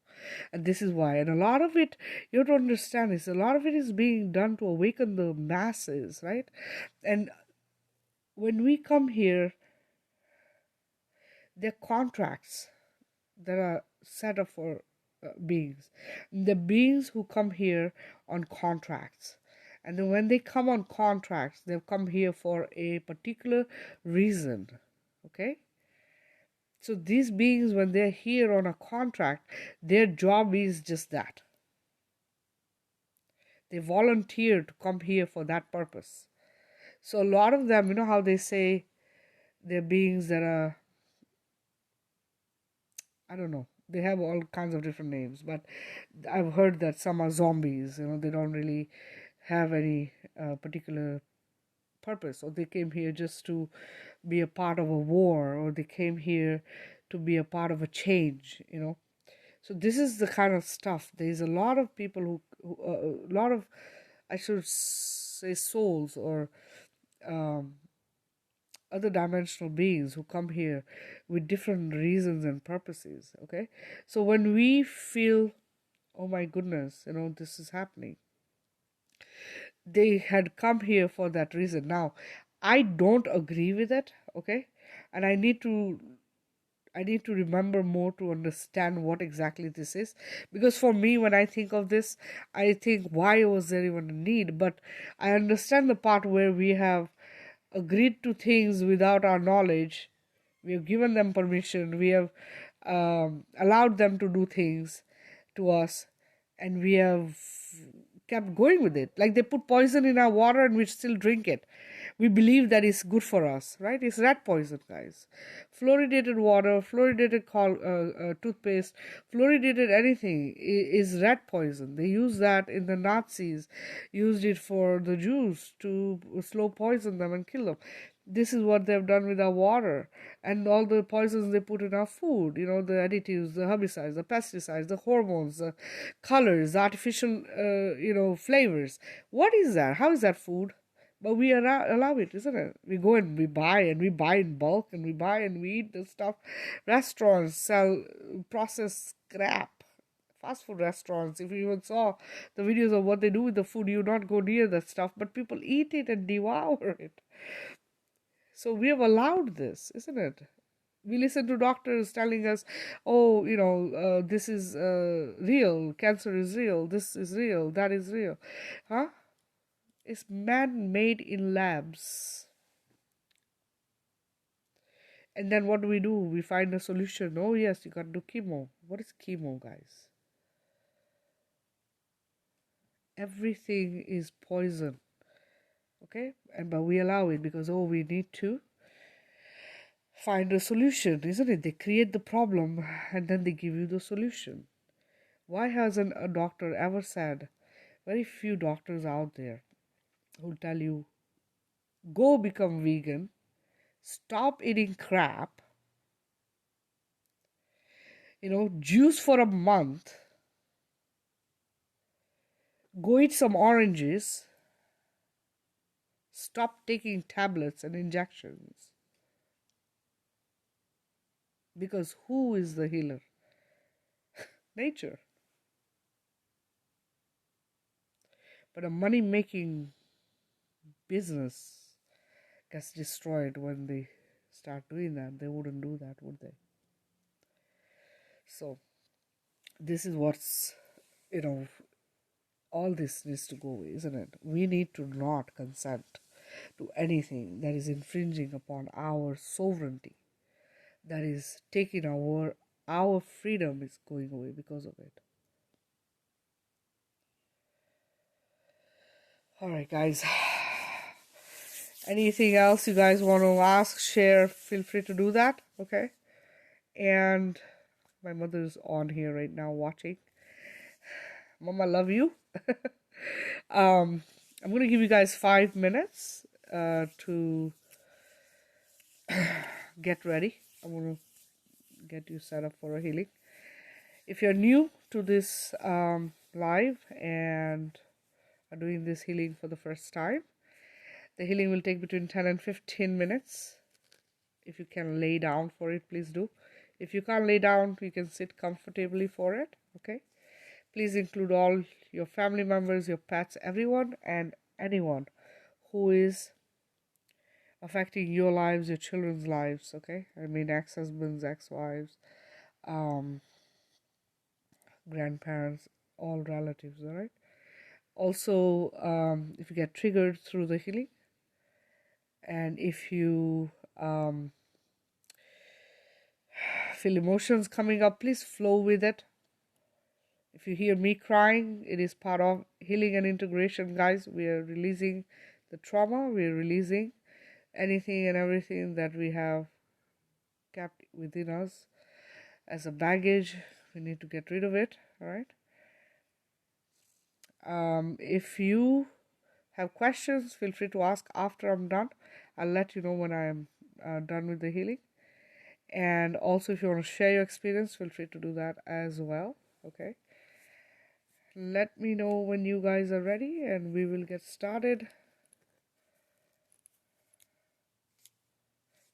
and this is why. And a lot of it, you have to understand, is a lot of it is being done to awaken the masses, right? And when we come here, there are contracts that are set up for beings. The beings who come here on contracts, and then when they come on contracts, they've come here for a particular reason. Okay, so these beings, when they're here on a contract, their job is just that. They volunteer to come here for that purpose. So a lot of them, you know how they say they're beings that are, I don't know, they have all kinds of different names, but I've heard that some are zombies, they don't really have any particular purpose, or they came here just to be a part of a war, or they came here to be a part of a change. So this is the kind of stuff. There's a lot of people a lot of, I should say, souls, or um, other dimensional beings who come here with different reasons and purposes. Okay, so when we feel, oh my goodness, this is happening, they had come here for that reason. Now, I don't agree with it. Okay, and I need to remember more to understand what exactly this is. Because for me, when I think of this, I think, why was there even a need? But I understand the part where we have agreed to things without our knowledge. We have given them permission. We have allowed them to do things to us. And we have kept going with it. Like they put poison in our water and we still drink it. We believe that it's good for us, right? It's rat poison, guys. Fluoridated water, fluoridated toothpaste, fluoridated anything is rat poison. They use that in the Nazis, used it for the Jews to slow poison them and kill them. This is what they've done with our water and all the poisons they put in our food, the additives, the herbicides, the pesticides, the hormones, the colors, the artificial, flavors. What is that? How is that food? But we allow it, isn't it? We go and we buy in bulk, and we buy and we eat the stuff. Restaurants sell processed crap. Fast food restaurants, if you even saw the videos of what they do with the food, you not go near that stuff, but people eat it and devour it. So we have allowed this, isn't it? We listen to doctors telling us, oh, this is real, cancer is real, this is real, that is real. Huh? It's man-made in labs. And then what do? We find a solution. Oh yes, you got to do chemo. What is chemo, guys? Everything is poison. Okay? But we allow it because, we need to find a solution, isn't it? They create the problem and then they give you the solution. Why hasn't a doctor ever said, very few doctors out there who tell you, go become vegan, stop eating crap, juice for a month, go eat some oranges, stop taking tablets and injections. Because who is the healer? Nature. But a money-making business gets destroyed when they start doing that. They wouldn't do that, would they? So, this is what's, all this needs to go away, isn't it? We need to not consent to anything that is infringing upon our sovereignty, that is taking our freedom is going away because of it. All right, guys. Anything else you guys want to ask, share, feel free to do that. Okay. And my mother's on here right now watching. Mama, love you. I'm going to give you guys 5 minutes to get ready. I'm going to get you set up for a healing. If you're new to this live and are doing this healing for the first time, the healing will take between 10 and 15 minutes. If you can lay down for it, please do. If you can't lay down, you can sit comfortably for it. Okay. Please include all your family members, your pets, everyone and anyone who is affecting your lives, your children's lives. Okay. I mean, ex-husbands, ex-wives, grandparents, all relatives. All right. Also, if you get triggered through the healing, and if you feel emotions coming up, please flow with it. If you hear me crying, it is part of healing and integration, guys. We are releasing the trauma. We are releasing anything and everything that we have kept within us as a baggage. We need to get rid of it. All right. If you have questions, feel free to ask after I'm done. I'll let you know when I'm done with the healing. And also, if you want to share your experience, feel free to do that as well. Okay. Let me know when you guys are ready and we will get started.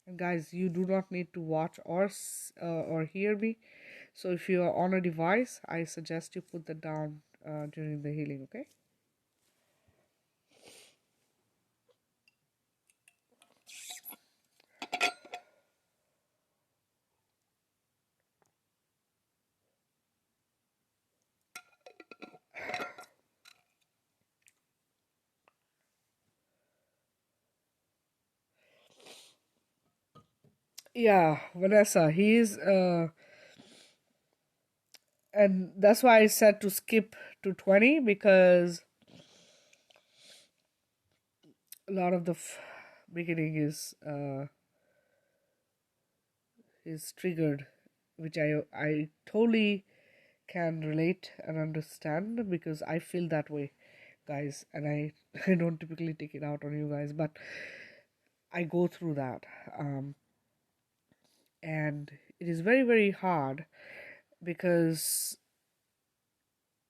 And guys, you do not need to watch or hear me. So if you are on a device, I suggest you put that down during the healing, okay? Yeah, Vanessa, and that's why I said to skip to 20, because a lot of the beginning is triggered, which I totally can relate and understand, because I feel that way, guys, and I don't typically take it out on you guys, but I go through that, and it is very, very hard, because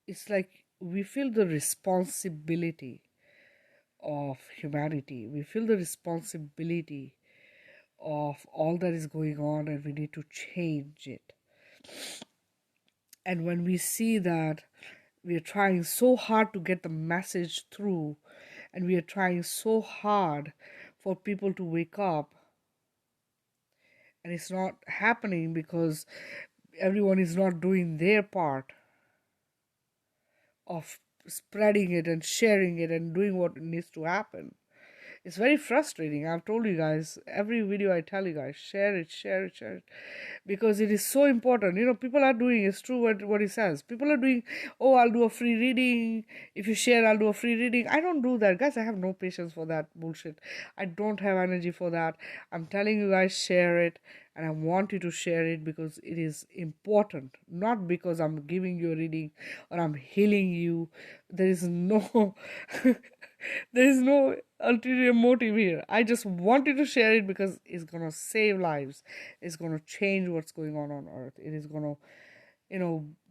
it's like we feel the responsibility of humanity. We feel the responsibility of all that is going on, and we need to change it. And when we see that we are trying so hard to get the message through, and we are trying so hard for people to wake up, and it's not happening because everyone is not doing their part of spreading it and sharing it and doing what needs to happen. It's very frustrating. I've told you guys, every video I tell you guys, share it, share it, share it. Because it is so important. You know, people are doing, it's true what he says. People are doing, oh, I'll do a free reading. If you share, I'll do a free reading. I don't do that. Guys, I have no patience for that bullshit. I don't have energy for that. I'm telling you guys, share it. And I want you to share it because it is important. Not because I'm giving you a reading or I'm healing you. There is no... there is no ulterior motive here. I just wanted to share it because it's gonna save lives. It's gonna change what's going on earth. It is gonna,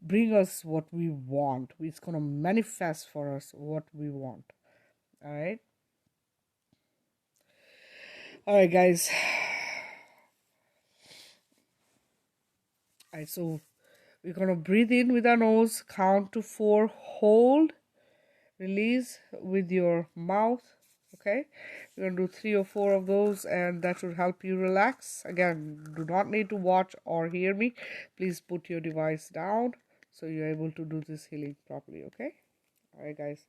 bring us what we want. It's gonna manifest for us what we want. All right, guys. All right, so we're gonna breathe in with our nose, count to 4, hold, release with your mouth. Okay, we're gonna do 3 or 4 of those, and that should help you relax. Again, do not need to watch or hear me. Please put your device down so you're able to do this healing properly. Okay, all right, guys,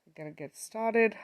we're gonna get started.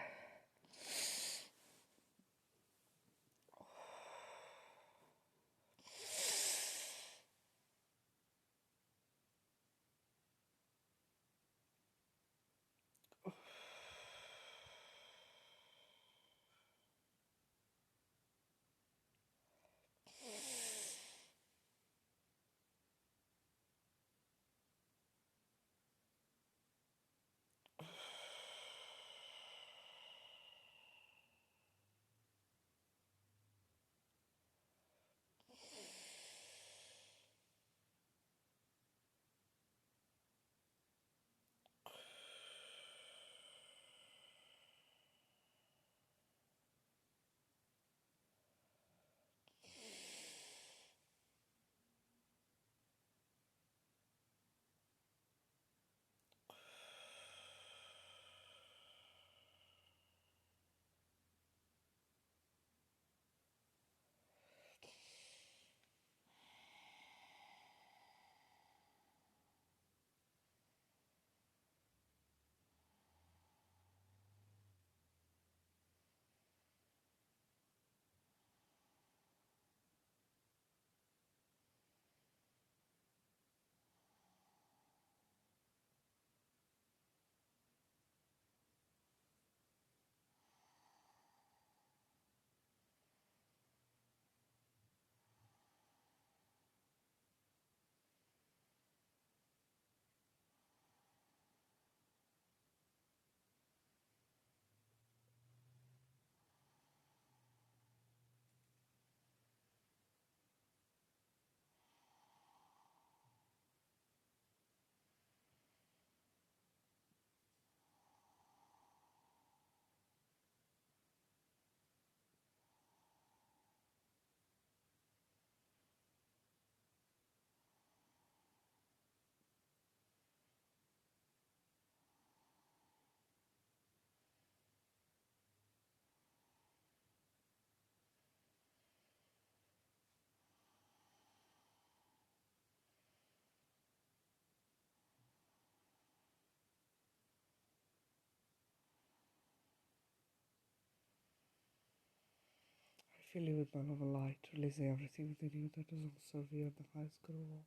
Fill you with my love and light, releasing everything within you that doesn't serve you at the highest good of all.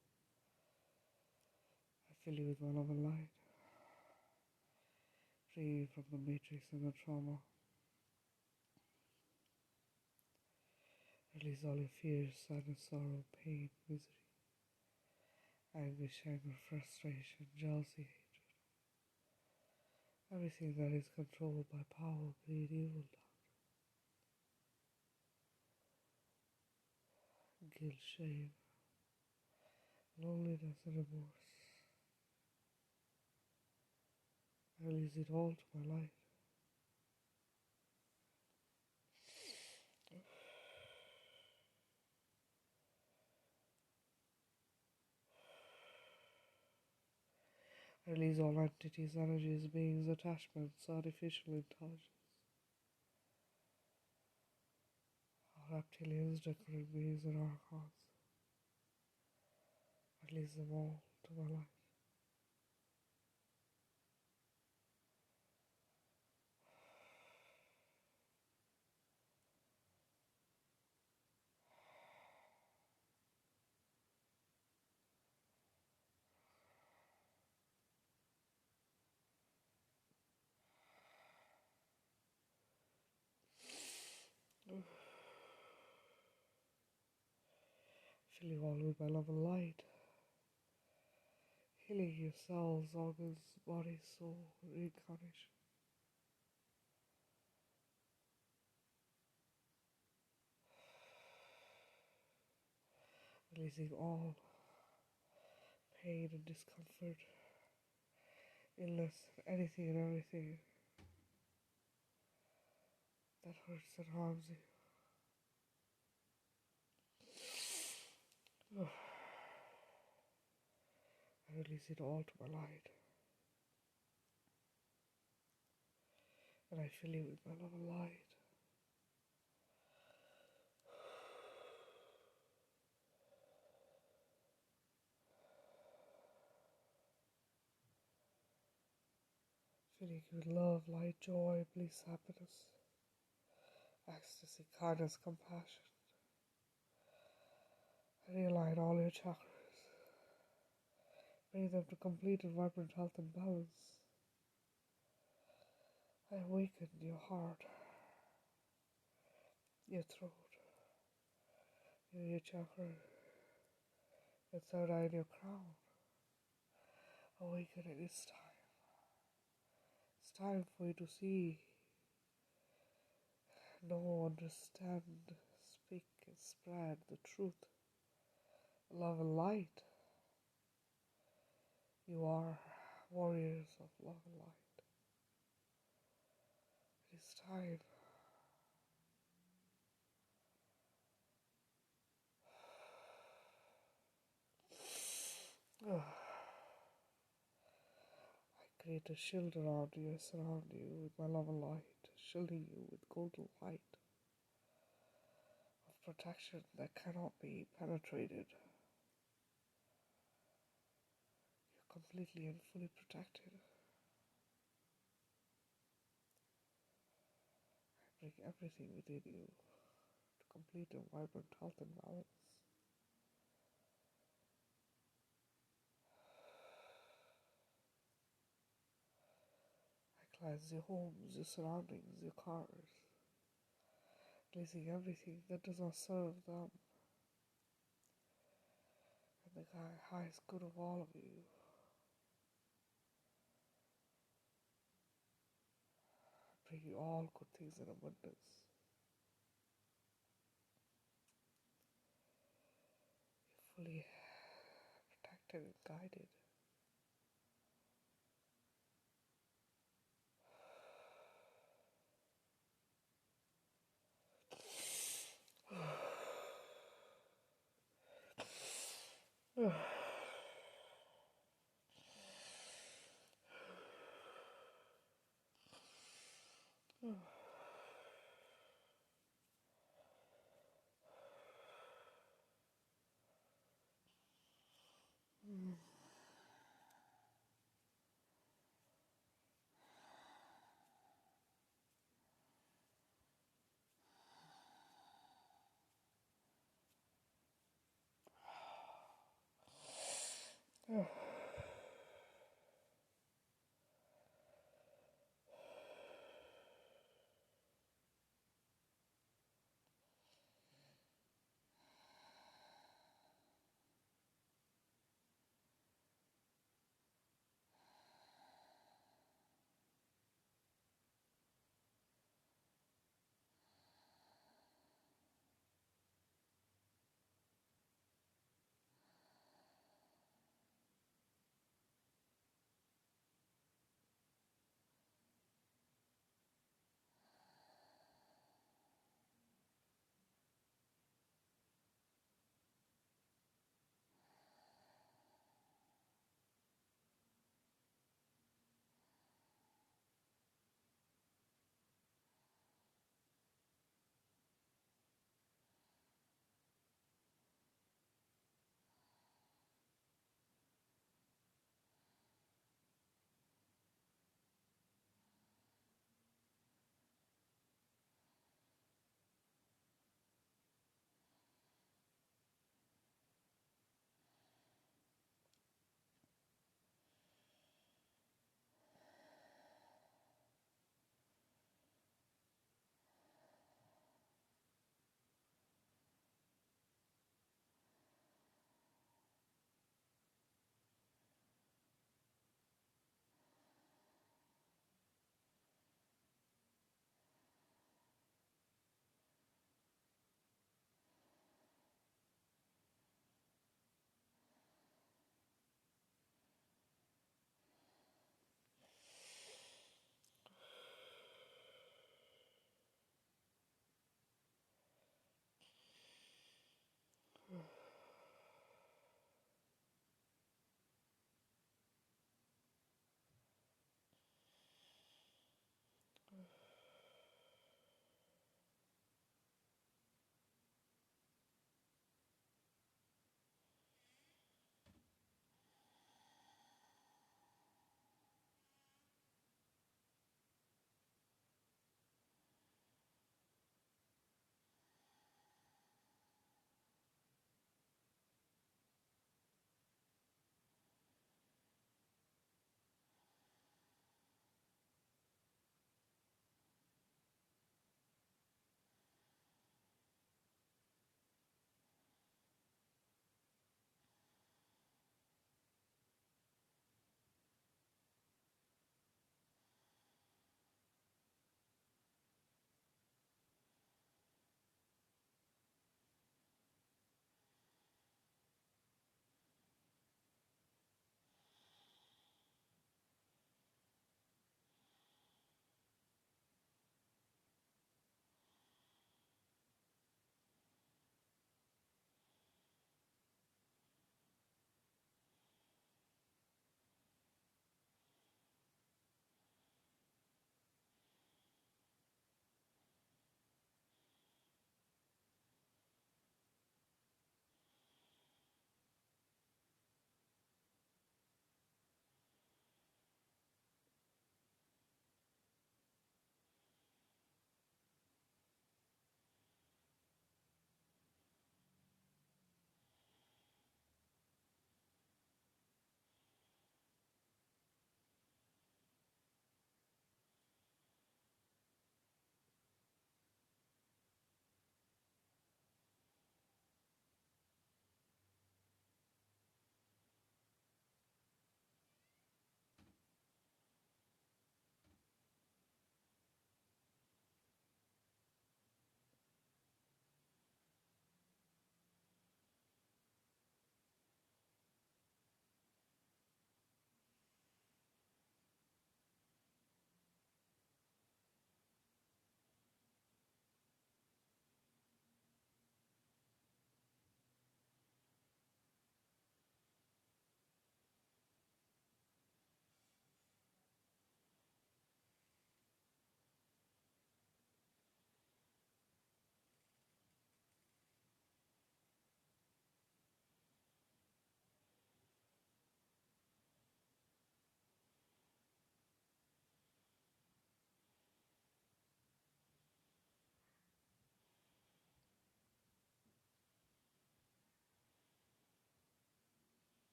I fill you with my love and light, free you from the matrix and the trauma. Release all your fears, sadness, sorrow, pain, misery, anguish, anger, frustration, jealousy, hatred. Everything that is controlled by power, greed, evil, doubt, guilt, shame, loneliness, and remorse. I release it all to my light. I release all entities, energies, beings, attachments, artificial intelligence, all reptilians, decorated beings, and archons. I release them all to my light. Fill you all with my love and light, healing your cells, organs, body, soul, reincarnation. Releasing all pain and discomfort, illness, anything and everything that hurts and harms you. I release it all to my light. And I fill you with my love and light. Filling you with love, light, joy, bliss, happiness, ecstasy, kindness, compassion. I realign all your chakras. Bring them to complete and vibrant health and balance. I awaken your heart, your throat, your ear chakra, your third eye, and your crown. Awaken it. It's time. It's time for you to see, know, understand, speak, and spread the truth, love, and light. You are warriors of love and light. It is time. I create a shield around you, I surround you with my love and light, shielding you with golden light of protection that cannot be penetrated. You're completely and fully protected. I bring everything within you to complete and vibrant health and balance. I cleanse your homes, your surroundings, your cars, releasing everything that does not serve them and the highest good of all of you. I bring you all good things in abundance. You're fully protected and guided.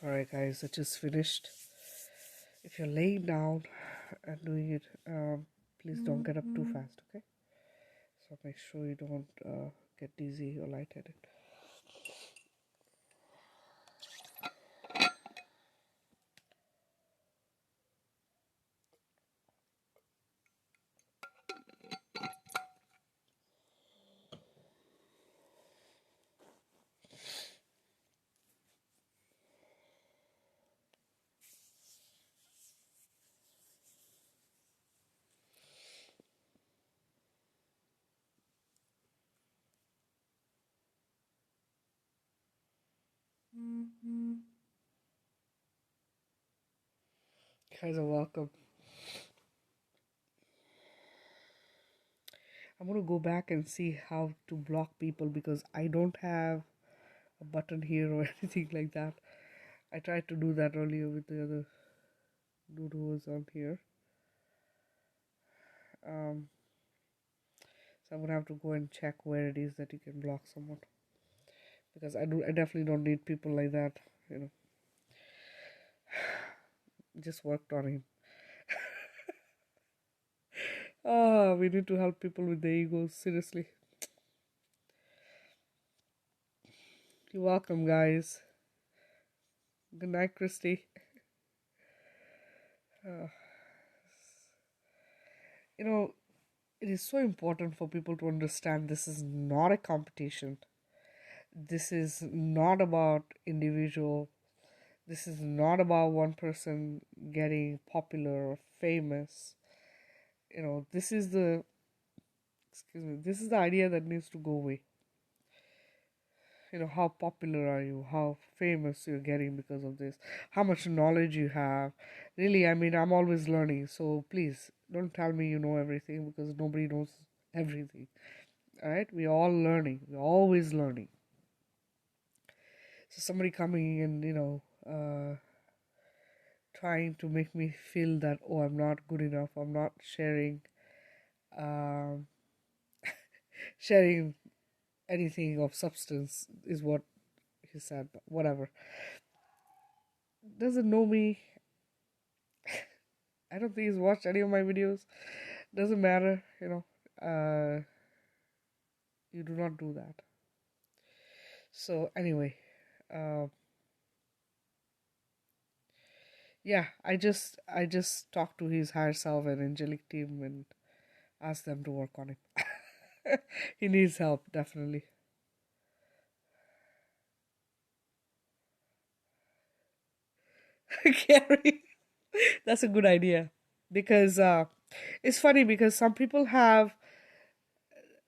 Alright, guys, I just finished. If you're laying down and doing it, please don't get up too fast, okay? So make sure you don't get dizzy or lightheaded. You guys are welcome. I'm gonna go back and see how to block people because I don't have a button here or anything like that. I tried to do that earlier with the other dude who was on here. Um, so I'm gonna have to go and check where it is that you can block someone because I definitely don't need people like that. You know, just worked on him. We need to help people with their egos. Seriously. You're welcome, guys. Good night, Christy. Uh, you know, it is so important for people to understand this is not a competition. This is not about individual. This is not about one person getting popular or famous. You know, this is the this is the idea that needs to go away. You know, how popular are you, how famous you're getting because of this, how much knowledge you have. Really, I mean, I'm always learning, so please don't tell me you know everything because nobody knows everything. All right, we're all learning, we're always learning. So somebody coming and trying to make me feel that, oh, I'm not good enough, I'm not sharing um, sharing anything of substance is what he said, but whatever. Doesn't know me. I don't think he's watched any of my videos. Doesn't matter, you know. You do not do that. So anyway, uh, yeah, I just talked to his higher self and angelic team and asked them to work on him. He needs help, definitely. Gary, that's a good idea because it's funny because some people have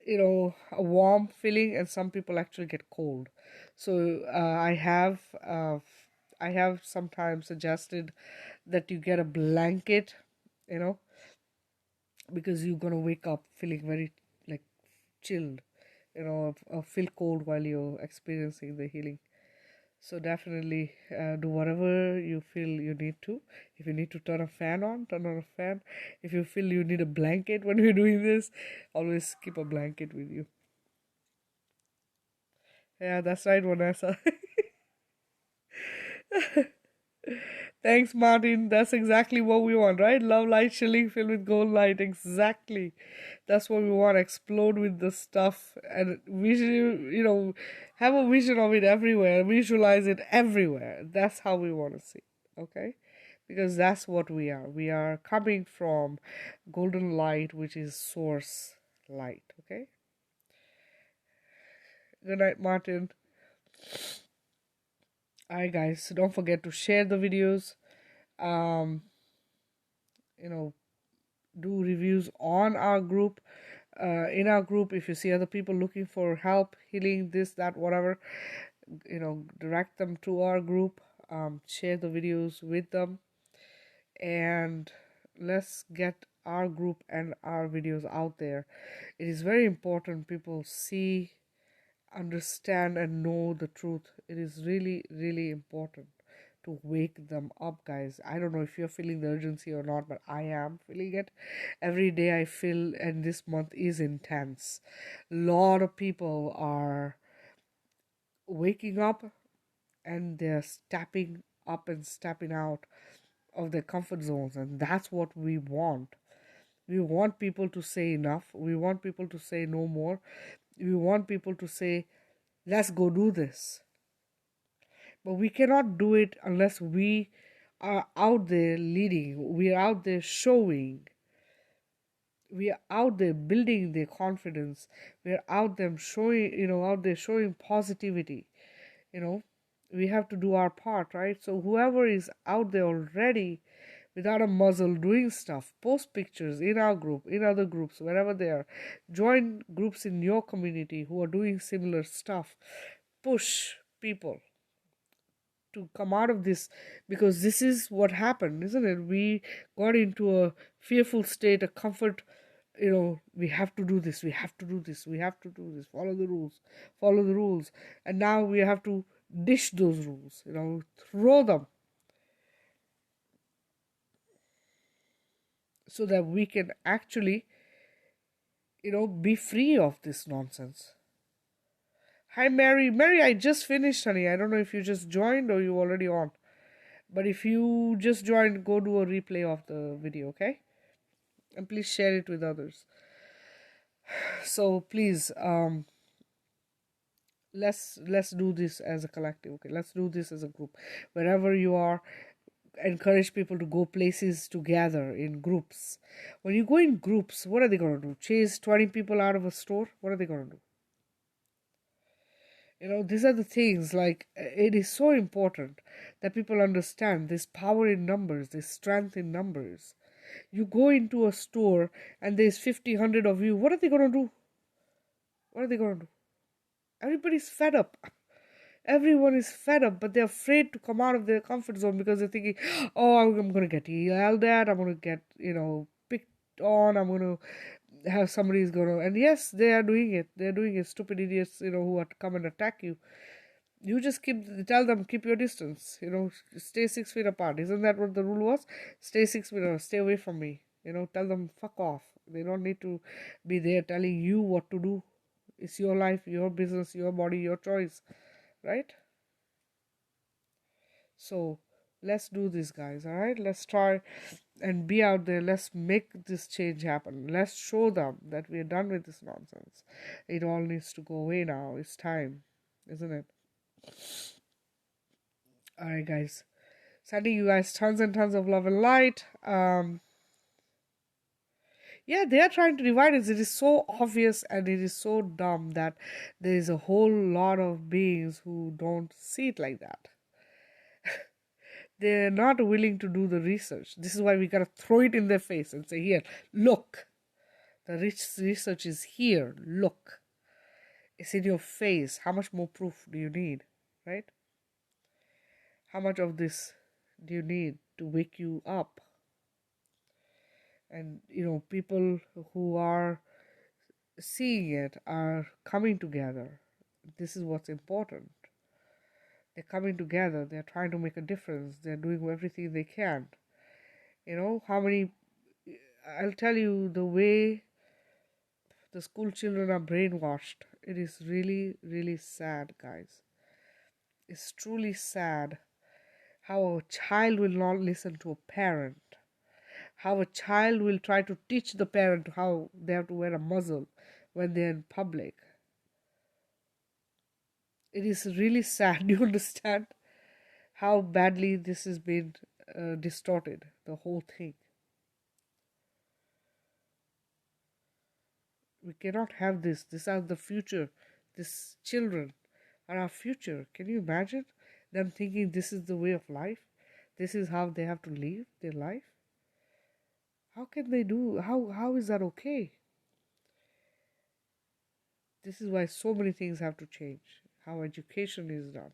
a warm feeling and some people actually get cold. So I have sometimes suggested that you get a blanket, you know, because you're gonna wake up feeling very like chilled, or feel cold while you're experiencing the healing. So definitely do whatever you feel you need to. If you need to turn a fan on, turn on a fan. If you feel you need a blanket when you're doing this, always keep a blanket with you. Yeah, that's right, Vanessa. Thanks, Martin. That's exactly what we want, right? Love light, chilling, filled with gold light. Exactly. That's what we want. Explode with the stuff and have a vision of it everywhere. Visualize it everywhere. That's how we want to see. Okay? Because that's what we are. We are coming from golden light, which is source light. Okay? Good night, Martin. Alright, guys. So don't forget to share the videos. Um, you know, do reviews on our group. In our group, if you see other people looking for help, healing, this, that, whatever, direct them to our group. Share the videos with them, and let's get our group and our videos out there. It is very important people see, understand, and know the truth. It is really, really important to wake them up, guys. I don't know if you're feeling the urgency or not, but I am feeling it. Every day I feel, and this month is intense. A lot of people are waking up and they're stepping up and stepping out of their comfort zones. And that's what we want. We want people to say enough. We want people to say no more. We want people to say, let's go do this. But we cannot do it unless we are out there leading. We are out there showing. We are out there building their confidence. We are out there showing, out there showing positivity. You know, we have to do our part, right? So whoever is out there already without a muzzle doing stuff, post pictures in our group, in other groups, wherever they are, join groups in your community who are doing similar stuff, push people to come out of this, because this is what happened, isn't it? We got into a fearful state, a comfort, we have to do this, we have to do this, we have to do this, follow the rules, follow the rules. And now we have to dish those rules, throw them, so that we can actually, be free of this nonsense. Hi, Mary. Mary, I just finished, honey. I don't know if you just joined or you already on. But if you just joined, go do a replay of the video, okay? And please share it with others. So please, let's do this as a collective, okay? Let's do this as a group. Wherever you are, encourage people to go places together in groups. When you go in groups, what are they going to do? Chase 20 people out of a store? What are they going to do? These are the things, like, it is so important that people understand this power in numbers, this strength in numbers. You go into a store and there's 50, 100 of you. What are they going to do? What are they going to do? Everybody's fed up. Everyone is fed up, but they're afraid to come out of their comfort zone because they're thinking, oh, I'm going to get yelled at, I'm going to get, picked on, I'm going to have somebody's going to, and yes, they are doing it. They're doing it. Stupid idiots, who are to come and attack you. You just tell them, keep your distance, stay 6 feet apart. Isn't that what the rule was? Stay 6 feet apart, stay away from me. Tell them, fuck off. They don't need to be there telling you what to do. It's your life, your business, your body, your choice, right? So let's do this, guys. All right, let's try and be out there. Let's make this change happen. Let's show them that we're done with this nonsense. It all needs to go away now. It's time, isn't it? All right, guys, sending you guys tons and tons of love and light. Yeah, they are trying to divide us. It is so obvious and it is so dumb that there is a whole lot of beings who don't see it like that. They're not willing to do the research. This is why we gotta throw it in their face and say, here, look. The research is here. Look. It's in your face. How much more proof do you need? Right? How much of this do you need to wake you up? And, people who are seeing it are coming together. This is what's important. They're coming together. They're trying to make a difference. They're doing everything they can. I'll tell you, the way the school children are brainwashed, it is really, really sad, guys. It's truly sad how a child will not listen to a parent, how a child will try to teach the parent how they have to wear a muzzle when they're in public. It is really sad. Do you understand how badly this has been distorted, the whole thing? We cannot have this. These are the future. These children are our future. Can you imagine them thinking this is the way of life? This is how they have to live their life? How can they do? How is that okay? This is why so many things have to change. How education is done.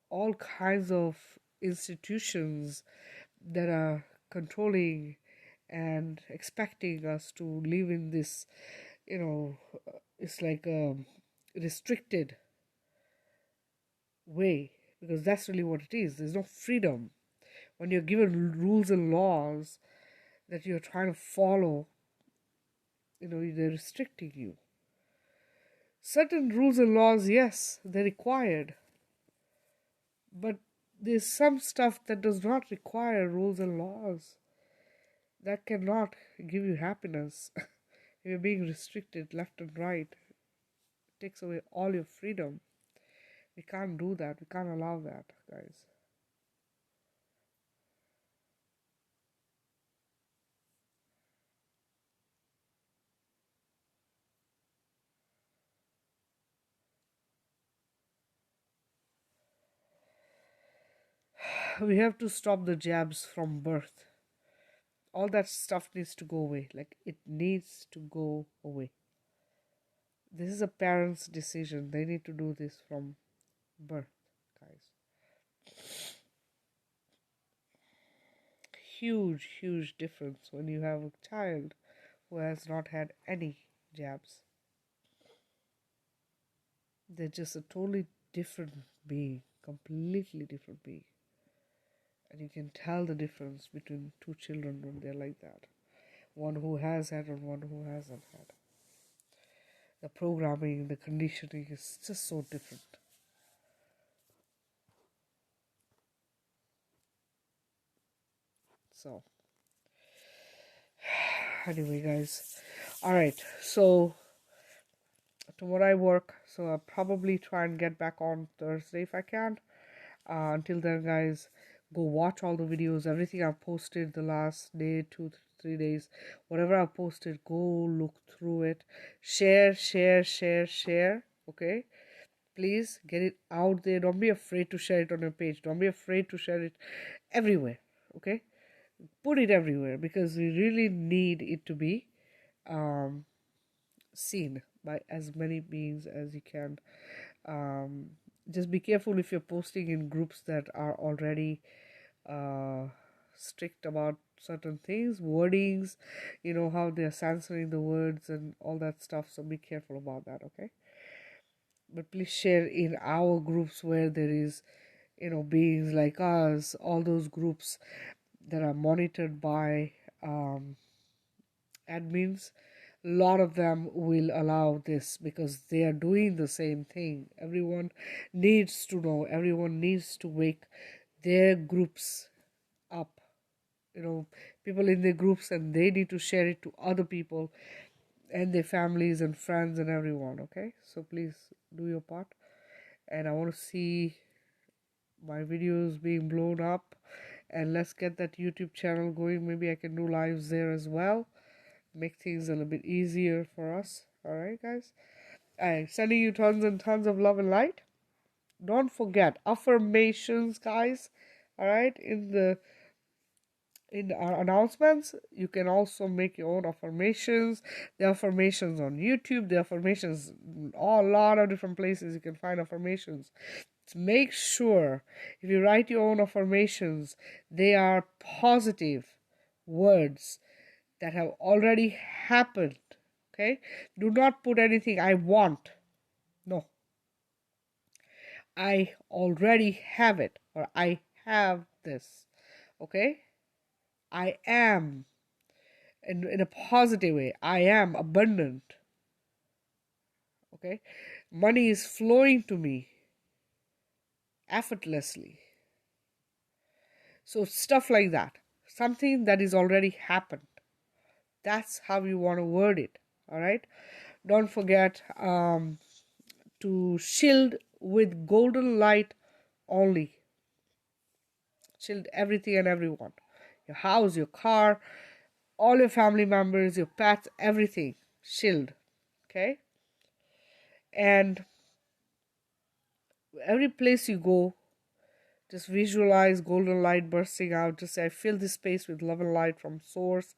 All kinds of institutions that are controlling and expecting us to live in this, it's like a restricted way, because that's really what it is. There's no freedom when you're given rules and laws that you're trying to follow. They're restricting you. Certain rules and laws, yes, they're required, But there's some stuff that does not require rules and laws, that cannot give you happiness. You're being restricted left and right. It takes away all your freedom. We can't do that. We can't allow that, guys. We have to stop the jabs from birth. All that stuff needs to go away. Like, it needs to go away. This is a parent's decision. They need to do this from birth, guys. Huge difference when you have a child who has not had any jabs. They're just a totally different being, completely different being. And you can tell the difference between two children when they're like that. One who has had and one who hasn't had. The programming, the conditioning is just so different. So, anyway, guys. Alright, so tomorrow I work, so I'll probably try and get back on Thursday if I can. Until then, guys, go watch all the videos, everything I've posted the last day, 2-3 days, whatever I've posted, go look through it. Share. Okay, please get it out there. Don't be afraid to share it on your page. Don't be afraid to share it everywhere. Okay, put it everywhere, because we really need it to be seen by as many beings as you can. Just be careful if you're posting in groups that are already strict about certain things, wordings, you know how they're censoring the words and all that stuff, so be careful about that. Okay, but please share in our groups where there is, you know, beings like us, all those groups that are monitored by admins. A lot of them will allow this because they are doing the same thing. Everyone needs to know, everyone needs to wake their groups up, you know, people in their groups, and they need to share it to other people and their families and friends and everyone. Okay, so please do your part, and I want to see my videos being blown up, and let's get that YouTube channel going. Maybe I can do lives there as well, make things a little bit easier for us. All right, guys, I'm sending you tons and tons of love and light. Don't forget affirmations, guys. All right, in our announcements, you can also make your own affirmations. There are affirmations on YouTube, there are affirmations a lot of different places you can find affirmations. Make sure if you write your own affirmations, they are positive words that have already happened. Okay, do not put anything I want. No, I already have it, or I have this. Okay, I am, in a positive way, I am abundant. Okay, money is flowing to me effortlessly. So stuff like that, something that is already happened, that's how you want to word it. All right, don't forget to shield with golden light only. Shield everything and everyone, your house, your car, all your family members, your pets, everything. Shield. Okay, and every place you go, just visualize golden light bursting out. Just say, I fill this space with love and light from source.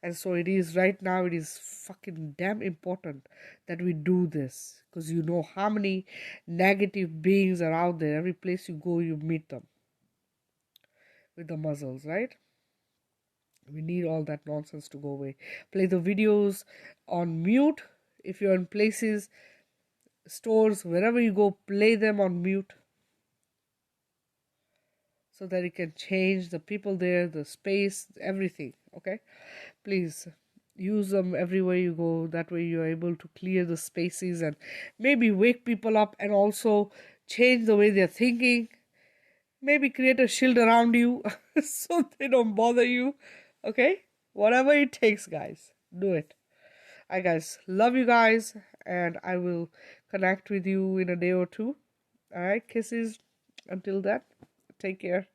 And so it is right now. It is fucking damn important that we do this, because you know how many negative beings are out there. Every place you go, you meet them with the muzzles, right? We need all that nonsense to go away. Play the videos on mute. If you're in places, stores, wherever you go, play them on mute, so that it can change the people there, the space, everything. Okay, please use them everywhere you go. That way you're able to clear the spaces and maybe wake people up, and also change the way they're thinking, maybe create a shield around you so they don't bother you. Okay? Whatever it takes, guys. Do it. I guys love you guys, and I will connect with you in a day or two. All right, kisses. Until then, take care.